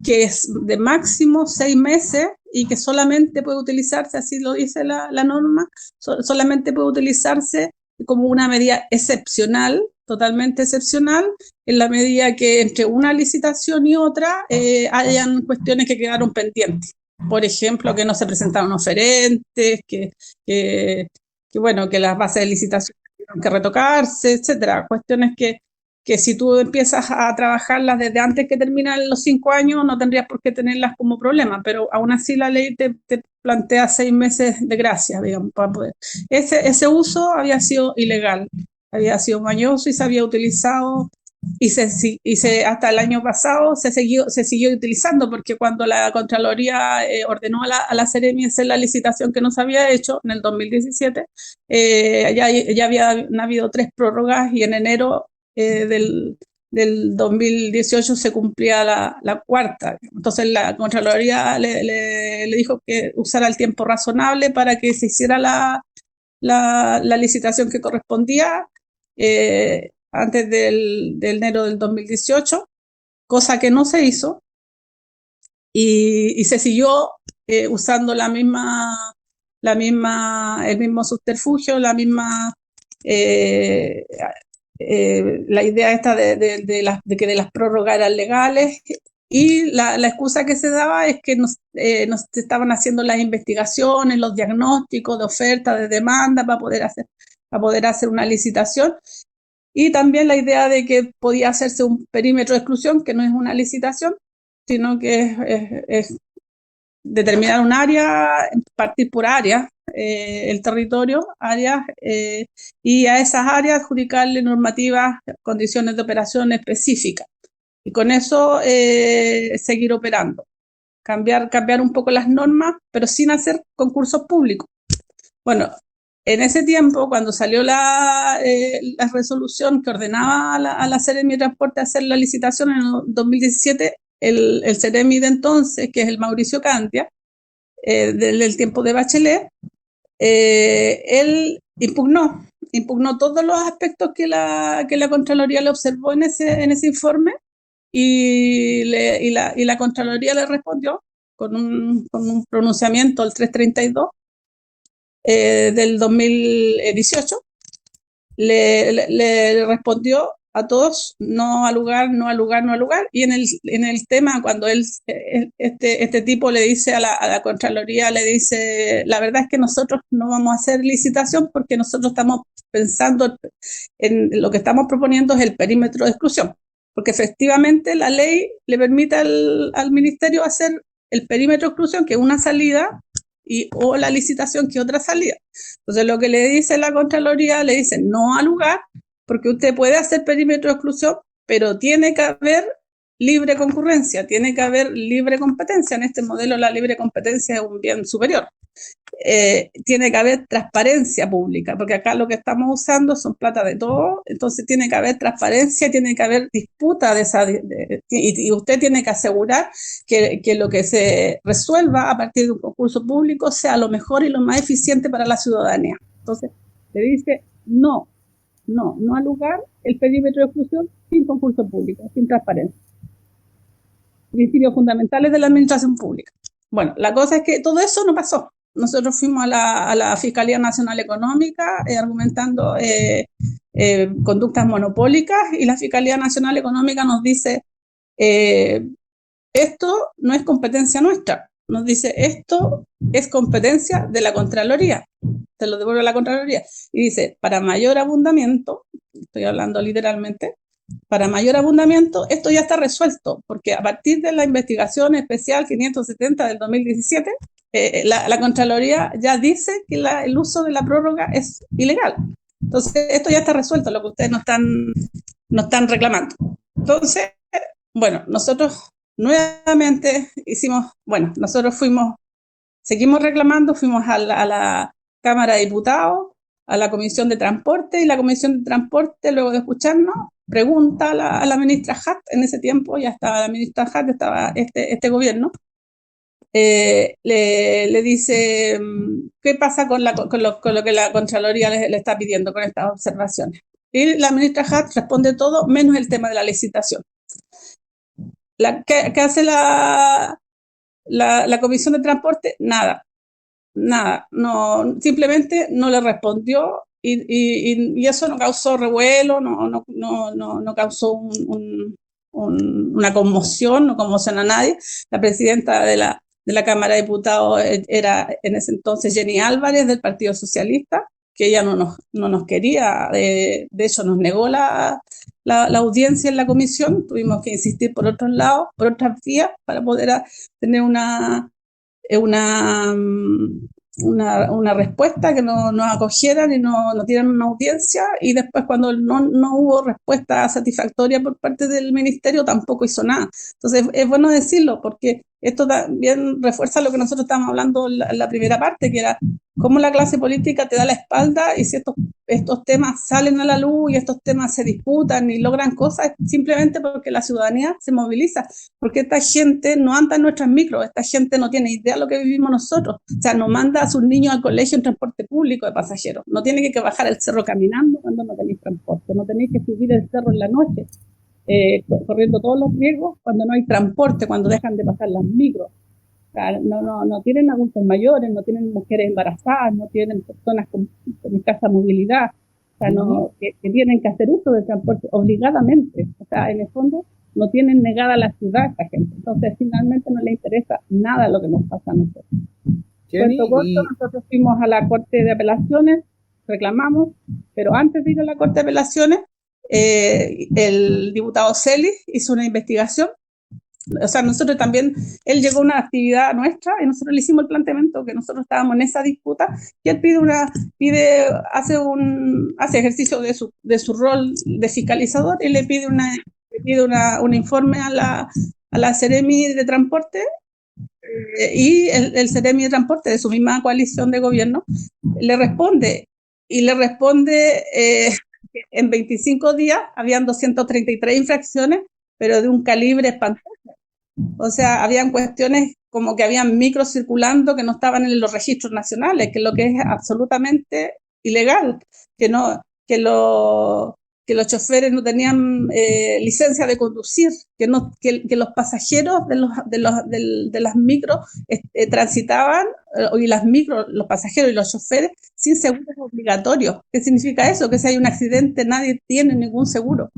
que es de máximo 6 meses y que solamente puede utilizarse, así lo dice la norma, solamente puede utilizarse como una medida excepcional, totalmente excepcional, en la medida que entre una licitación y otra hayan cuestiones que quedaron pendientes. Por ejemplo, que no se presentaron oferentes, que las bases de licitación tuvieron que retocarse, etcétera. Cuestiones que si tú empiezas a trabajarlas desde antes que terminan los 5 años, no tendrías por qué tenerlas como problema, pero aún así la ley te plantea 6 meses de gracia, digamos, para poder. Ese uso había sido ilegal, había sido mañoso y se había utilizado hasta el año pasado se siguió utilizando, porque cuando la Contraloría ordenó a la Seremi hacer la licitación que no se había hecho en el 2017, ya habían habido 3 prórrogas y en enero del 2018 se cumplía la cuarta. Entonces la Contraloría le dijo que usara el tiempo razonable para que se hiciera la licitación que correspondía antes del enero del 2018, cosa que no se hizo, y se siguió usando el mismo subterfugio, la idea esta de que de las prórrogas eran legales, y la excusa que se daba es que nos estaban haciendo las investigaciones, los diagnósticos de oferta, de demanda para poder hacer una licitación, y también la idea de que podía hacerse un perímetro de exclusión, que no es una licitación, sino que es determinar un área, partir por áreas, el territorio, áreas, y a esas áreas adjudicarle normativas, condiciones de operación específicas. Y con eso seguir operando. Cambiar un poco las normas, pero sin hacer concursos públicos. Bueno, en ese tiempo, cuando salió la resolución que ordenaba a la Seremi de Transporte hacer la licitación en el 2017, el Seremi de entonces, que es el Mauricio Cantia, del tiempo de Bachelet, él impugnó todos los aspectos que la Contraloría le observó en ese informe, y la Contraloría le respondió con un pronunciamiento, el 332 del 2018, le respondió a todos: no al lugar, no al lugar, no al lugar. Y en el tema, cuando este tipo le dice a la Contraloría, le dice: la verdad es que nosotros no vamos a hacer licitación porque nosotros estamos pensando en lo que estamos proponiendo es el perímetro de exclusión, porque efectivamente la ley le permite al ministerio hacer el perímetro de exclusión, que es una salida, o la licitación, que es otra salida. Entonces lo que le dice la Contraloría, le dice: no al lugar, porque usted puede hacer perímetro de exclusión, pero tiene que haber libre concurrencia, tiene que haber libre competencia. En este modelo la libre competencia es un bien superior. Tiene que haber transparencia pública, porque acá lo que estamos usando son plata de todo, entonces tiene que haber transparencia, tiene que haber disputa y usted tiene que asegurar que lo que se resuelva a partir de un concurso público sea lo mejor y lo más eficiente para la ciudadanía. Entonces le dice: no al lugar, el perímetro de exclusión, sin concurso público, sin transparencia. Principios fundamentales de la administración pública. Bueno, la cosa es que todo eso no pasó. Nosotros fuimos a la Fiscalía Nacional Económica argumentando conductas monopólicas, y la Fiscalía Nacional Económica nos dice: esto no es competencia nuestra. Nos dice: esto es competencia de la Contraloría. Se lo devuelve a la Contraloría. Y dice: para mayor abundamiento, estoy hablando literalmente, para mayor abundamiento, esto ya está resuelto, porque a partir de la investigación especial 570 del 2017, la Contraloría ya dice que el uso de la prórroga es ilegal. Entonces, esto ya está resuelto, lo que ustedes no están reclamando. Entonces, bueno, nosotros nuevamente seguimos reclamando, fuimos a la Cámara de Diputados, a la Comisión de Transporte, y la Comisión de Transporte, luego de escucharnos, pregunta a la ministra Hatt. En ese tiempo ya estaba la ministra Hatt, estaba este gobierno. Le dice: ¿qué pasa con lo que la Contraloría le está pidiendo con estas observaciones? Y la ministra Hatt responde todo menos el tema de la licitación. ¿Qué hace la Comisión de Transporte? Nada, no, simplemente no le respondió, y eso no causó revuelo, no causó una conmoción, no conmocionó a nadie. La presidenta de la Cámara de Diputados era en ese entonces Jenny Álvarez, del Partido Socialista, que ella no nos quería, de hecho nos negó la audiencia en la comisión. Tuvimos que insistir por otros lados, por otras vías, para poder tener una respuesta, que nos acogieran y no tienen una audiencia, y después cuando no hubo respuesta satisfactoria por parte del ministerio tampoco hizo nada. Entonces es bueno decirlo, porque esto también refuerza lo que nosotros estábamos hablando en la primera parte, que era cómo la clase política te da la espalda, y si estos temas salen a la luz y estos temas se disputan y logran cosas, simplemente porque la ciudadanía se moviliza, porque esta gente no anda en nuestras micros, esta gente no tiene idea de lo que vivimos nosotros, o sea, no manda a sus niños al colegio en transporte público de pasajeros, no tiene que bajar el cerro caminando cuando no tenéis transporte, no tenéis que subir el cerro en la noche, corriendo todos los riesgos cuando no hay transporte, cuando dejan de pasar las micros. O sea, no tienen adultos mayores, no tienen mujeres embarazadas, no tienen personas con escasa movilidad, o sea, que tienen que hacer uso del transporte obligadamente. O sea, en el fondo no tienen negada la ciudad a esta gente. Entonces, finalmente no les interesa nada lo que nos pasa a nosotros. Cuento corto, nosotros fuimos a la Corte de Apelaciones, reclamamos, pero antes de ir a la Corte de Apelaciones, el diputado Celis hizo una investigación. O sea, nosotros también, él llegó a una actividad nuestra y nosotros le hicimos el planteamiento que nosotros estábamos en esa disputa, y él hace ejercicio de su rol de fiscalizador y le pide un informe a la Seremi de Transporte, y el Seremi de Transporte de su misma coalición de gobierno le responde en 25 días habían 233 infracciones, pero de un calibre espantoso. O sea, habían cuestiones como que habían micros circulando que no estaban en los registros nacionales, que es lo que es absolutamente ilegal, que los choferes no tenían licencia de conducir, que los pasajeros de las micros transitaban, y las micros, los pasajeros y los choferes, sin seguros obligatorios. ¿Qué significa eso? Que si hay un accidente nadie tiene ningún seguro.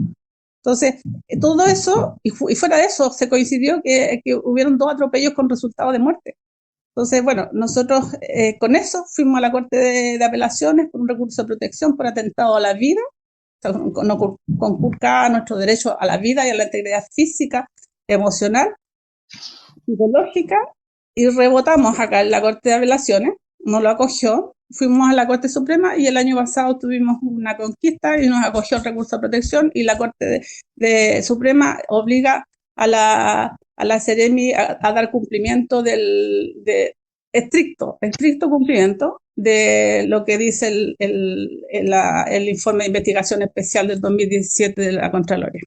Entonces, todo eso, y fuera de eso, se coincidió que hubieron 2 atropellos con resultado de muerte. Entonces, bueno, nosotros con eso fuimos a la Corte de Apelaciones por un recurso de protección por atentado a la vida, o sea, no conculcaba nuestro derecho a la vida y a la integridad física, emocional, psicológica, y rebotamos acá en la Corte de Apelaciones, no lo acogió. Fuimos a la Corte Suprema y el año pasado tuvimos una conquista y nos acogió el recurso de protección, y la Corte de Suprema obliga a la Seremi a dar cumplimiento estricto cumplimiento de lo que dice el informe de investigación especial del 2017 de la Contraloría.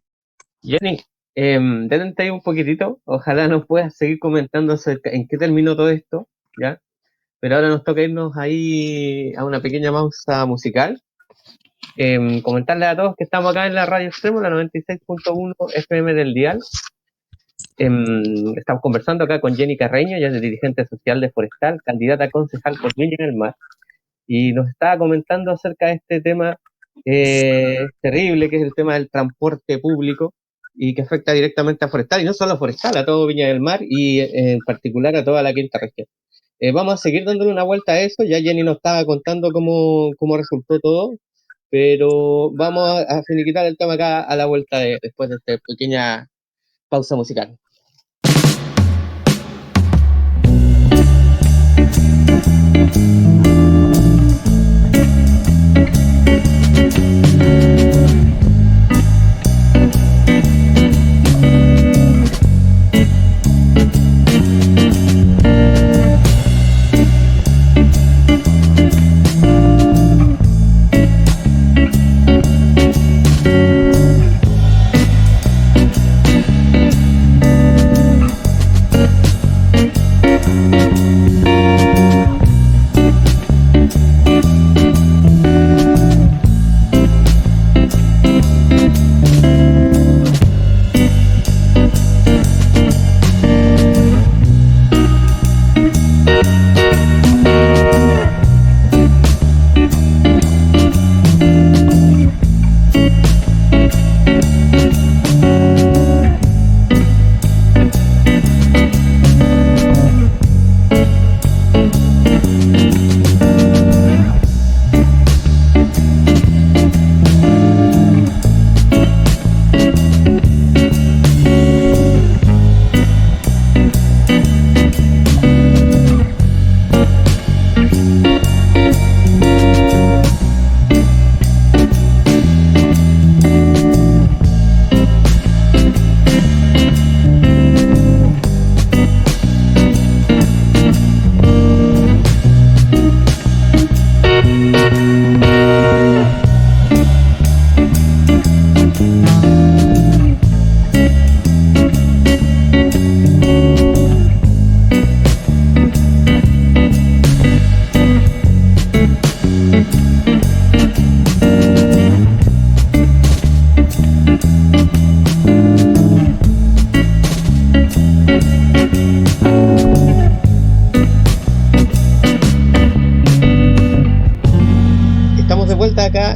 Jenny, detente ahí un poquitito, ojalá nos puedas seguir comentando acerca en qué terminó todo esto, ¿ya? Pero ahora nos toca irnos ahí a una pequeña pausa musical. Comentarles a todos que estamos acá en la Radio Extremo, la 96.1 FM del dial. Estamos conversando acá con Jenny Carreño, ella es dirigente social de Forestal, candidata a concejal por Viña del Mar, y nos estaba comentando acerca de este tema terrible, que es el tema del transporte público y que afecta directamente a Forestal, y no solo a Forestal, a todo Viña del Mar y en particular a toda la quinta región. Vamos a seguir dándole una vuelta a eso. Ya Jenny nos estaba contando cómo resultó todo, pero vamos a finiquitar el tema acá a la vuelta después de esta pequeña pausa musical.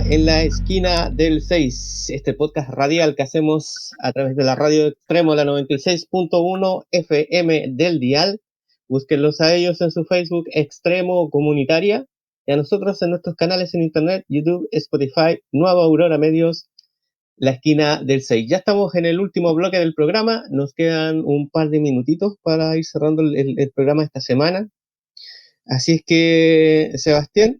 en la esquina del 6, este podcast radial que hacemos a través de la radio Extremo, la 96.1 FM del dial. Búsquenlos a ellos en su Facebook Extremo Comunitaria y a nosotros en nuestros canales en internet, YouTube, Spotify, Nueva Aurora Medios, la esquina del 6. Ya estamos en el último bloque del programa, nos quedan un par de minutitos para ir cerrando el programa esta semana. Así es que, Sebastián,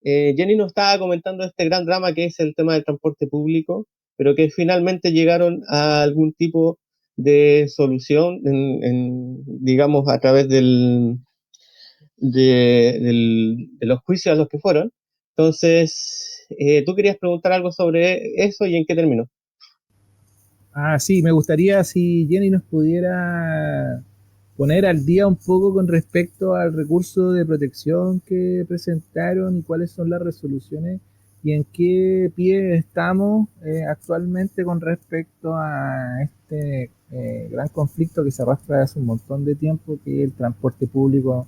Jenny nos estaba comentando este gran drama que es el tema del transporte público, pero que finalmente llegaron a algún tipo de solución, digamos, a través de los juicios a los que fueron. Entonces, tú querías preguntar algo sobre eso y en qué terminó. Sí, me gustaría si Jenny nos pudiera poner al día un poco con respecto al recurso de protección que presentaron y cuáles son las resoluciones y en qué pie estamos actualmente con respecto a este gran conflicto que se arrastra hace un montón de tiempo, que es el transporte público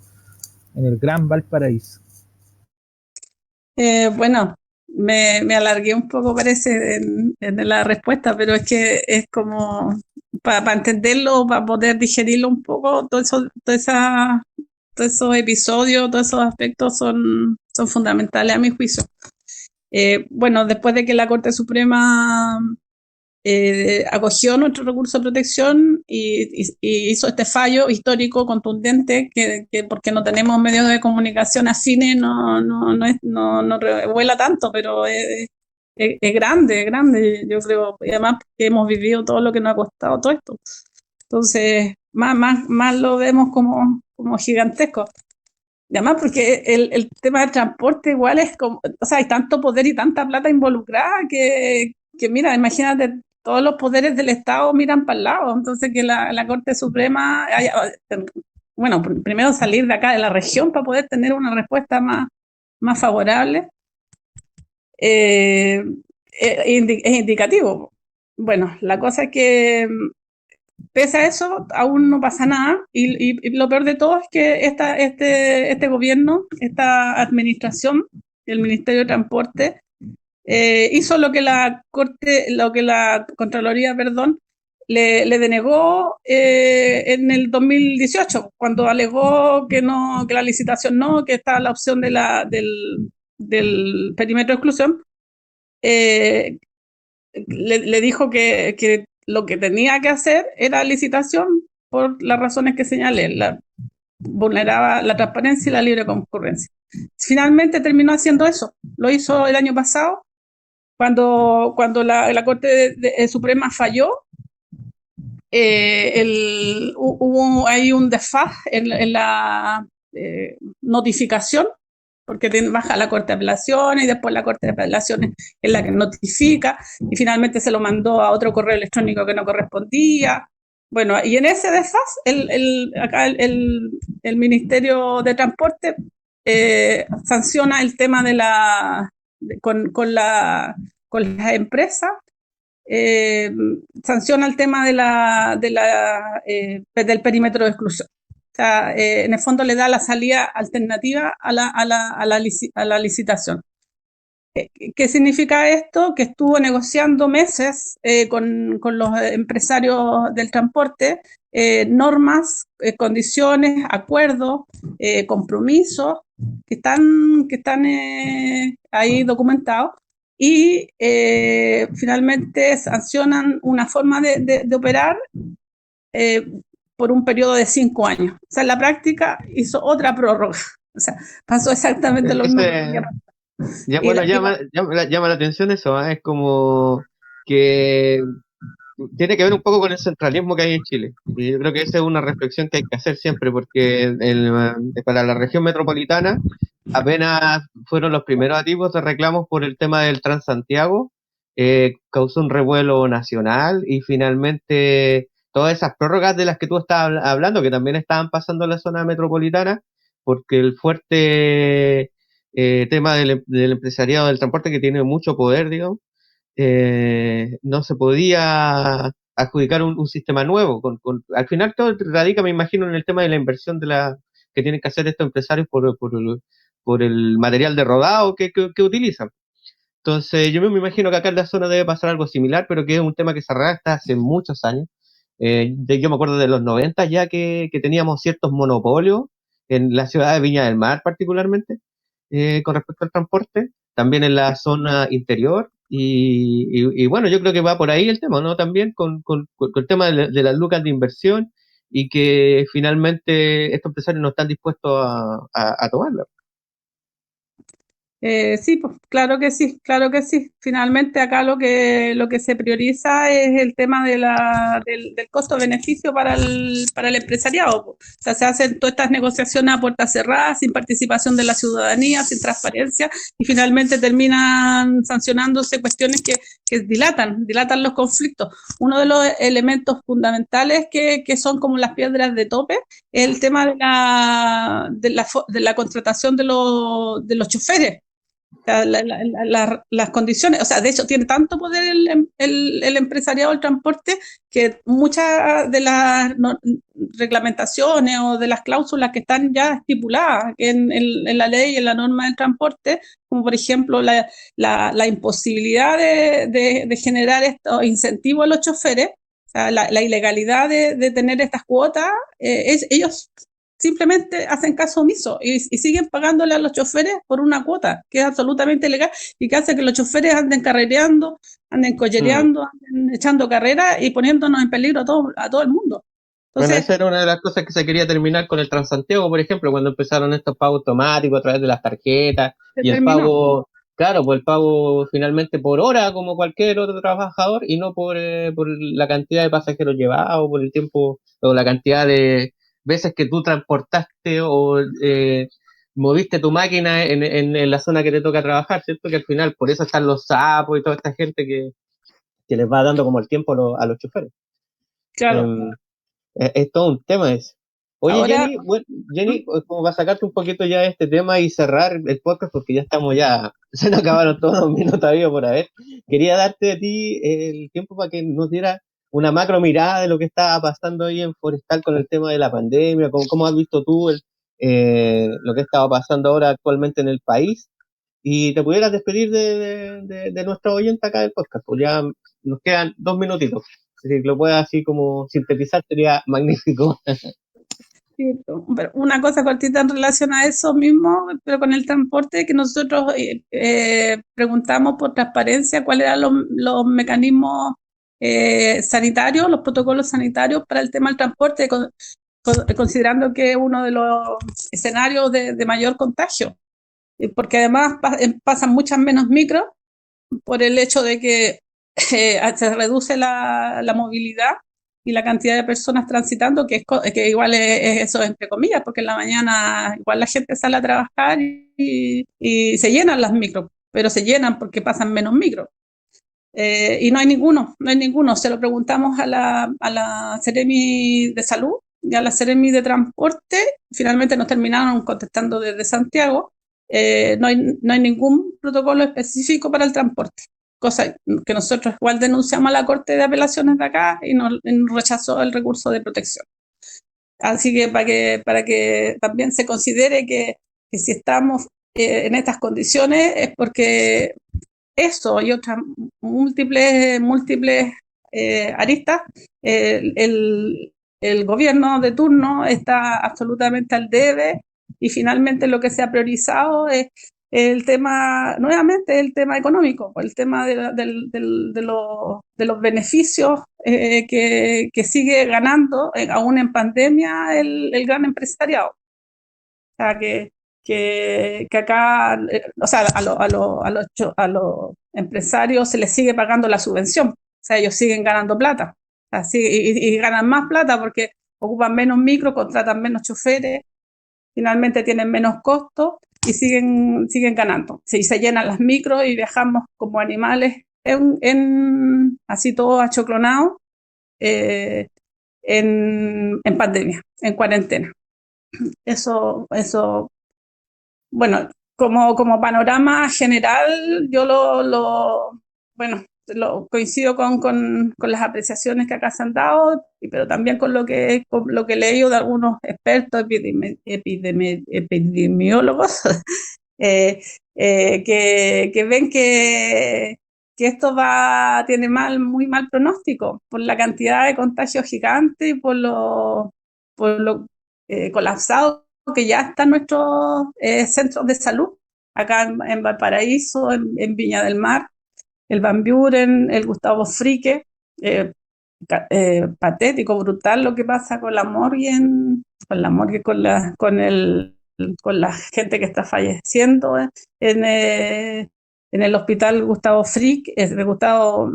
en el Gran Valparaíso. Bueno, me alargué un poco, parece, en la respuesta, pero es que es como para entenderlo, para poder digerirlo un poco, todos esos episodios, todos esos aspectos son fundamentales a mi juicio. Bueno, después de que la Corte Suprema acogió nuestro recurso de protección y hizo este fallo histórico contundente que porque no tenemos medios de comunicación afines no revuela tanto, pero es grande, yo creo, y además que hemos vivido todo lo que nos ha costado todo esto. Entonces, más lo vemos como gigantesco. Y además porque el tema del transporte igual es como, o sea, hay tanto poder y tanta plata involucrada que mira, imagínate, todos los poderes del Estado miran para el lado, entonces que la Corte Suprema bueno, primero salir de acá de la región para poder tener una respuesta más favorable, es indicativo. Bueno, la cosa es que pese a eso, aún no pasa nada y lo peor de todo es que este gobierno, esta administración, el Ministerio de Transporte, hizo lo que la Contraloría, perdón, le denegó en el 2018, cuando alegó que la licitación que estaba la opción del perímetro de exclusión. Le dijo que lo que tenía que hacer era licitación por las razones que señalé, vulneraba la transparencia y la libre concurrencia. Finalmente terminó haciendo eso, lo hizo el año pasado, cuando la Corte Suprema falló. Hubo ahí un desfaz en la notificación, porque baja la Corte de Apelaciones y después la Corte de Apelaciones es la que notifica y finalmente se lo mandó a otro correo electrónico que no correspondía. Bueno, y en ese desfaz acá el Ministerio de Transporte sanciona el tema con las empresas, sanciona el tema del perímetro de exclusión. O sea, en el fondo le da la salida alternativa a la licitación. ¿Qué significa esto? Que estuvo negociando meses con los empresarios del transporte normas, condiciones, acuerdos, compromisos que están ahí documentados y finalmente sancionan una forma de operar por un periodo de 5 años. O sea, en la práctica hizo otra prórroga. O sea, pasó exactamente lo mismo. Bueno, llama la atención eso, ¿eh? Es como que tiene que ver un poco con el centralismo que hay en Chile. Y yo creo que esa es una reflexión que hay que hacer siempre, porque para la región metropolitana apenas fueron los primeros activos de reclamos por el tema del Transantiago, causó un revuelo nacional y finalmente todas esas prórrogas de las que tú estabas hablando, que también estaban pasando en la zona metropolitana, porque el fuerte tema del empresariado del transporte que tiene mucho poder, digamos, no se podía adjudicar un sistema nuevo. Al final todo radica, me imagino, en el tema de la inversión que tienen que hacer estos empresarios por el material de rodado que utilizan. Entonces, yo me imagino que acá en la zona debe pasar algo similar, pero que es un tema que se arrastra hace muchos años. Yo me acuerdo de los 90 ya que teníamos ciertos monopolios en la ciudad de Viña del Mar particularmente, con respecto al transporte, también en la zona interior. Y bueno, yo creo que va por ahí el tema, ¿no? También con el tema de las lucas de inversión y que finalmente estos empresarios no están dispuestos a tomarlo. Sí, pues claro que sí, claro que sí. Finalmente acá lo que se prioriza es el tema del costo-beneficio para el empresariado, po. O sea, se hacen todas estas negociaciones a puertas cerradas, sin participación de la ciudadanía, sin transparencia, y finalmente terminan sancionándose cuestiones que dilatan los conflictos. Uno de los elementos fundamentales que son como las piedras de tope es el tema de la contratación de los choferes. Las condiciones, o sea, de hecho tiene tanto poder el empresariado del transporte que muchas de las reglamentaciones o de las cláusulas que están ya estipuladas en la ley y en la norma del transporte, como por ejemplo la imposibilidad de generar estos incentivos a los choferes, o sea, la ilegalidad de tener estas cuotas, ellos simplemente hacen caso omiso y siguen pagándole a los choferes por una cuota que es absolutamente ilegal y que hace que los choferes anden carrereando, anden collereando, anden echando carreras y poniéndonos en peligro a todo el mundo. Bueno, Entonces, esa era una de las cosas que se quería terminar con el Transantiago, por ejemplo, cuando empezaron estos pagos automáticos a través de las tarjetas se y el terminó. pago, claro, pues el pago finalmente por hora como cualquier otro trabajador y no por la cantidad de pasajeros llevados, por el tiempo o la cantidad de veces que tú transportaste o moviste tu máquina en la zona que te toca trabajar, ¿cierto? Que al final por eso están los sapos y toda esta gente que les va dando como el tiempo a los choferes. Claro. Em, es todo un tema ese. Oye, Ahora, Jenny, bueno, Jenny, como para sacarte un poquito ya de este tema y cerrar el podcast, porque ya estamos se nos acabaron todos los minutos habidos por haber. Quería darte a ti el tiempo para que nos diera una macro mirada de lo que está pasando ahí en Forestal con el tema de la pandemia, cómo has visto tú lo que está pasando ahora actualmente en el país, y te pudieras despedir de nuestro oyente acá del podcast, pues ya nos quedan 2 minutitos. Si lo puedes así como sintetizar sería magnífico. sí, pero una cosa cortita en relación a eso mismo, pero con el transporte, que nosotros preguntamos por transparencia cuáles eran los mecanismos sanitarios, los protocolos sanitarios para el tema del transporte, considerando que es uno de los escenarios de mayor contagio, porque además pasan muchas menos micros por el hecho de que se reduce la movilidad y la cantidad de personas transitando, que igual es eso entre comillas, porque en la mañana igual la gente sale a trabajar y se llenan las micros, pero se llenan porque pasan menos micros. Y no hay ninguno. Se lo preguntamos a la Seremi de Salud y a la Seremi de Transporte. Finalmente nos terminaron contestando desde Santiago. No hay ningún protocolo específico para el transporte, cosa que nosotros igual denunciamos a la Corte de Apelaciones de acá y nos rechazó el recurso de protección. Así que para que también se considere que si estamos en estas condiciones es porque eso y otras múltiples aristas, el gobierno de turno está absolutamente al debe y finalmente lo que se ha priorizado es el tema, nuevamente, el tema económico, el tema de los beneficios que sigue ganando, aún en pandemia, el gran empresariado. O sea, que acá, o sea, a los empresarios se les sigue pagando la subvención, o sea, ellos siguen ganando plata, así, y ganan más plata porque ocupan menos micro, contratan menos choferes, finalmente tienen menos costos y siguen ganando. Se llenan las micros y viajamos como animales así todo achoclonado en pandemia, en cuarentena. Eso bueno, como panorama general, yo bueno, coincido con las apreciaciones que acá se han dado, pero también con lo que he leído de algunos expertos epidemiólogos que ven que esto tiene muy mal pronóstico por la cantidad de contagios gigantes y por lo colapsado que ya están nuestros centros de salud, acá en Valparaíso, en Viña del Mar, el Van Buren, el Gustavo Fricke, patético, brutal lo que pasa con la morgue, con la gente que está falleciendo en el hospital Gustavo Fricke,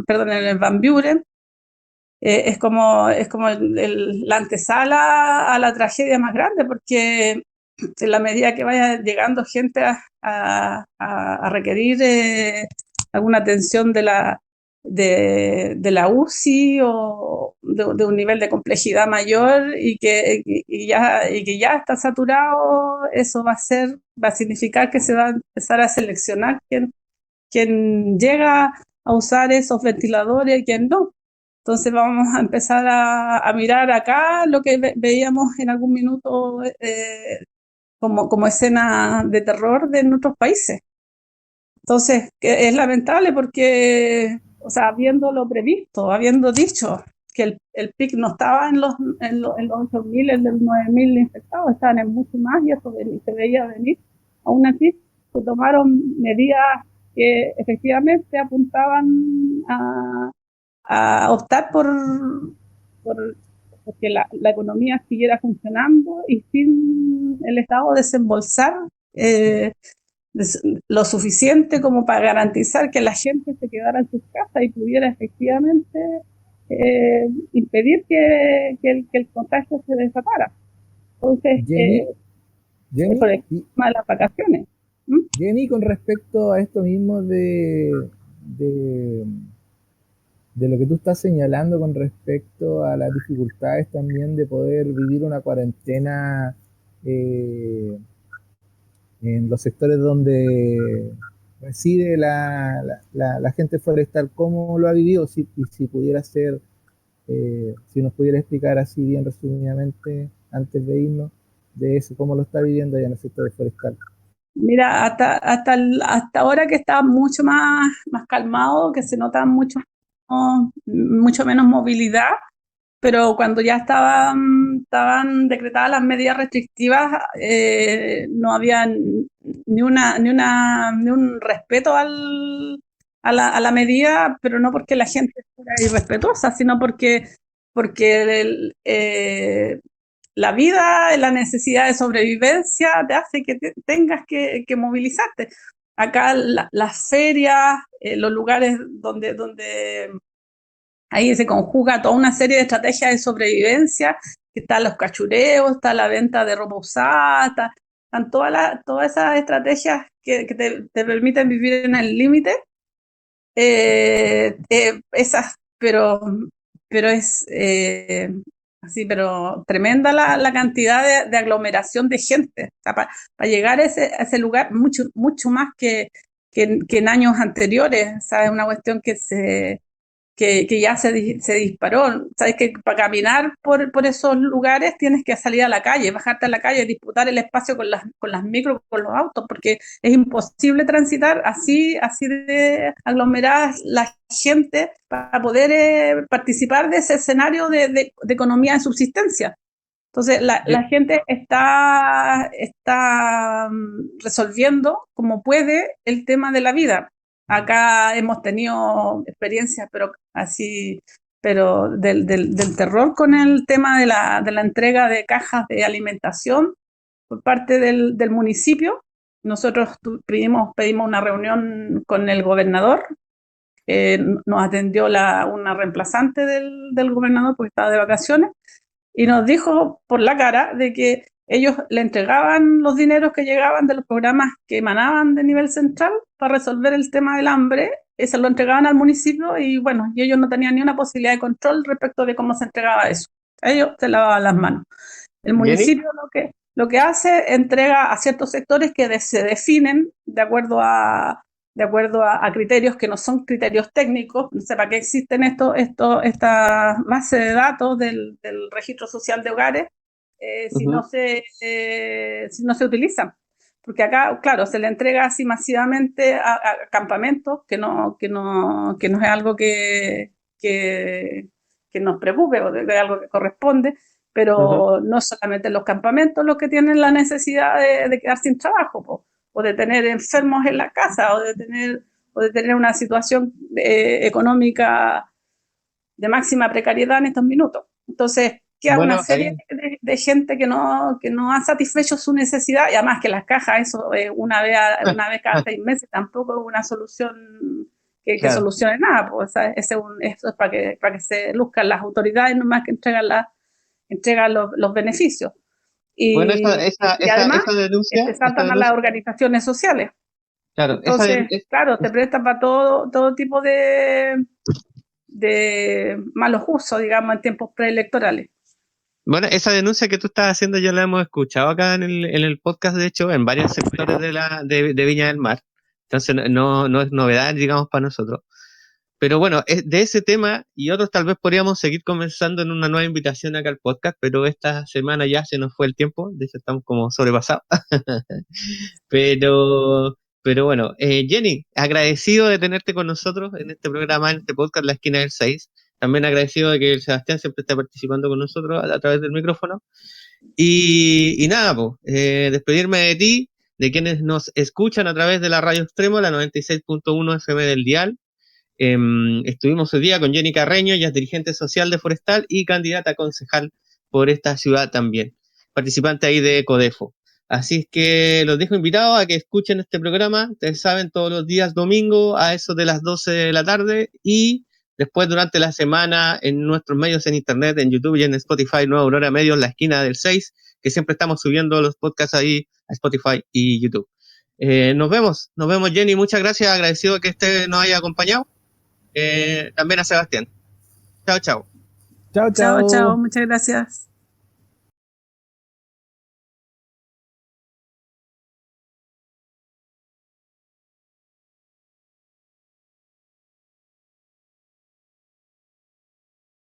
perdón, en el Van Buren. Es como la antesala a la tragedia más grande, porque en la medida que vaya llegando gente a requerir alguna atención de la UCI o de un nivel de complejidad mayor y que ya está saturado, eso va a significar que se va a empezar a seleccionar quién llega a usar esos ventiladores y quién no. Entonces vamos a empezar a mirar acá lo que veíamos en algún minuto como escena de terror de nuestros países. Entonces es lamentable porque, o sea, habiendo lo previsto, habiendo dicho que el pic no estaba en los 8.000, en los 9.000 infectados, estaban en mucho más y eso se veía venir. Aún así se tomaron medidas que efectivamente apuntaban a optar porque la economía siguiera funcionando y sin el Estado desembolsar lo suficiente como para garantizar que la gente se quedara en sus casas y pudiera efectivamente impedir que el contagio se desatara. Entonces, Jenny, por el tema de las vacaciones. Jenny, con respecto a esto mismo de lo que tú estás señalando con respecto a las dificultades también de poder vivir una cuarentena en los sectores donde reside la gente forestal, ¿cómo lo ha vivido? Si pudiera ser, si nos pudiera explicar así bien resumidamente, antes de irnos, de eso, cómo lo está viviendo allá en el sector forestal. Mira, hasta ahora que está mucho más calmado, que se nota mucho menos movilidad, pero cuando ya estaban decretadas las medidas restrictivas, no había ni un respeto a la medida, pero no porque la gente fuera irrespetuosa, sino porque la vida, la necesidad de sobrevivencia te hace que tengas que movilizarte. Acá las ferias, los lugares donde ahí se conjuga toda una serie de estrategias de sobrevivencia, que están los cachureos, está la venta de ropa usada, están todas esas estrategias que te permiten vivir en el límite. Esas, pero es así, pero tremenda la cantidad de aglomeración de gente. O sea, para llegar a ese lugar, mucho más que en años anteriores. ¿Sabes? Una cuestión que ya se disparó. Sabes que para caminar por esos lugares tienes que salir a la calle, bajarte a la calle, disputar el espacio con las micros, con los autos, porque es imposible transitar así de aglomerada la gente para poder participar de ese escenario de economía de subsistencia. Entonces la gente está resolviendo como puede el tema de la vida. Acá hemos tenido experiencias, pero del terror con el tema de la entrega de cajas de alimentación por parte del municipio. Nosotros pedimos una reunión con el gobernador. Nos atendió una reemplazante del gobernador porque estaba de vacaciones y nos dijo por la cara de que ellos le entregaban los dineros que llegaban de los programas que emanaban de nivel central para resolver el tema del hambre, se lo entregaban al municipio y bueno, y ellos no tenían ni una posibilidad de control respecto de cómo se entregaba eso. A ellos se lavaban las manos. El municipio lo que hace, entrega a ciertos sectores que se definen de acuerdo a criterios que no son criterios técnicos. No sé para qué existen esta base de datos del registro social de hogares si no se utilizan. porque acá, claro, se le entrega así masivamente a campamentos, que no es algo que nos preocupe o de algo que corresponde, pero no solamente los campamentos los que tienen la necesidad de quedar sin trabajo, o de tener enfermos en la casa, o de tener una situación económica de máxima precariedad en estos minutos. Entonces, queda Bueno, una serie de gente que no ha satisfecho su necesidad, y además que las cajas, eso una vez cada 6 meses, tampoco es una solución que claro. solucione nada, pues eso es para que se luzcan las autoridades nomás que entregan los beneficios. Bueno, Y además esa denuncia, te saltan a las organizaciones sociales. claro, Entonces, claro, te presta para todo tipo de malos usos, digamos, en tiempos preelectorales. bueno, esa denuncia que tú estás haciendo ya la hemos escuchado acá en el podcast, de hecho, en varios sectores de Viña del Mar. Entonces no es novedad, digamos, para nosotros. Pero bueno, de ese tema y otros tal vez podríamos seguir conversando en una nueva invitación acá al podcast, pero esta semana ya se nos fue el tiempo, de hecho estamos como sobrepasados. Pero bueno, Jenny, agradecido de tenerte con nosotros en este programa, en este podcast, La Esquina del 6. También agradecido de que el Sebastián siempre esté participando con nosotros a través del micrófono. Y nada, pues, despedirme de ti, de quienes nos escuchan a través de la Radio Extremo, la 96.1 FM del dial. Estuvimos hoy día con Jenny Carreño, ella es dirigente social de Forestal y candidata a concejal por esta ciudad también, participante ahí de Codefo. Así es que los dejo invitados a que escuchen este programa, ustedes saben, todos los días domingo a eso de las 12 de la tarde y después durante la semana en nuestros medios en internet, en YouTube y en Spotify, Nueva Aurora Medios, La Esquina del 6, que siempre estamos subiendo los podcasts ahí a Spotify y YouTube. Nos vemos Jenny, muchas gracias, agradecido que nos haya acompañado. También a Sebastián. Chao, chao. Chao, Chao, chao. muchas gracias.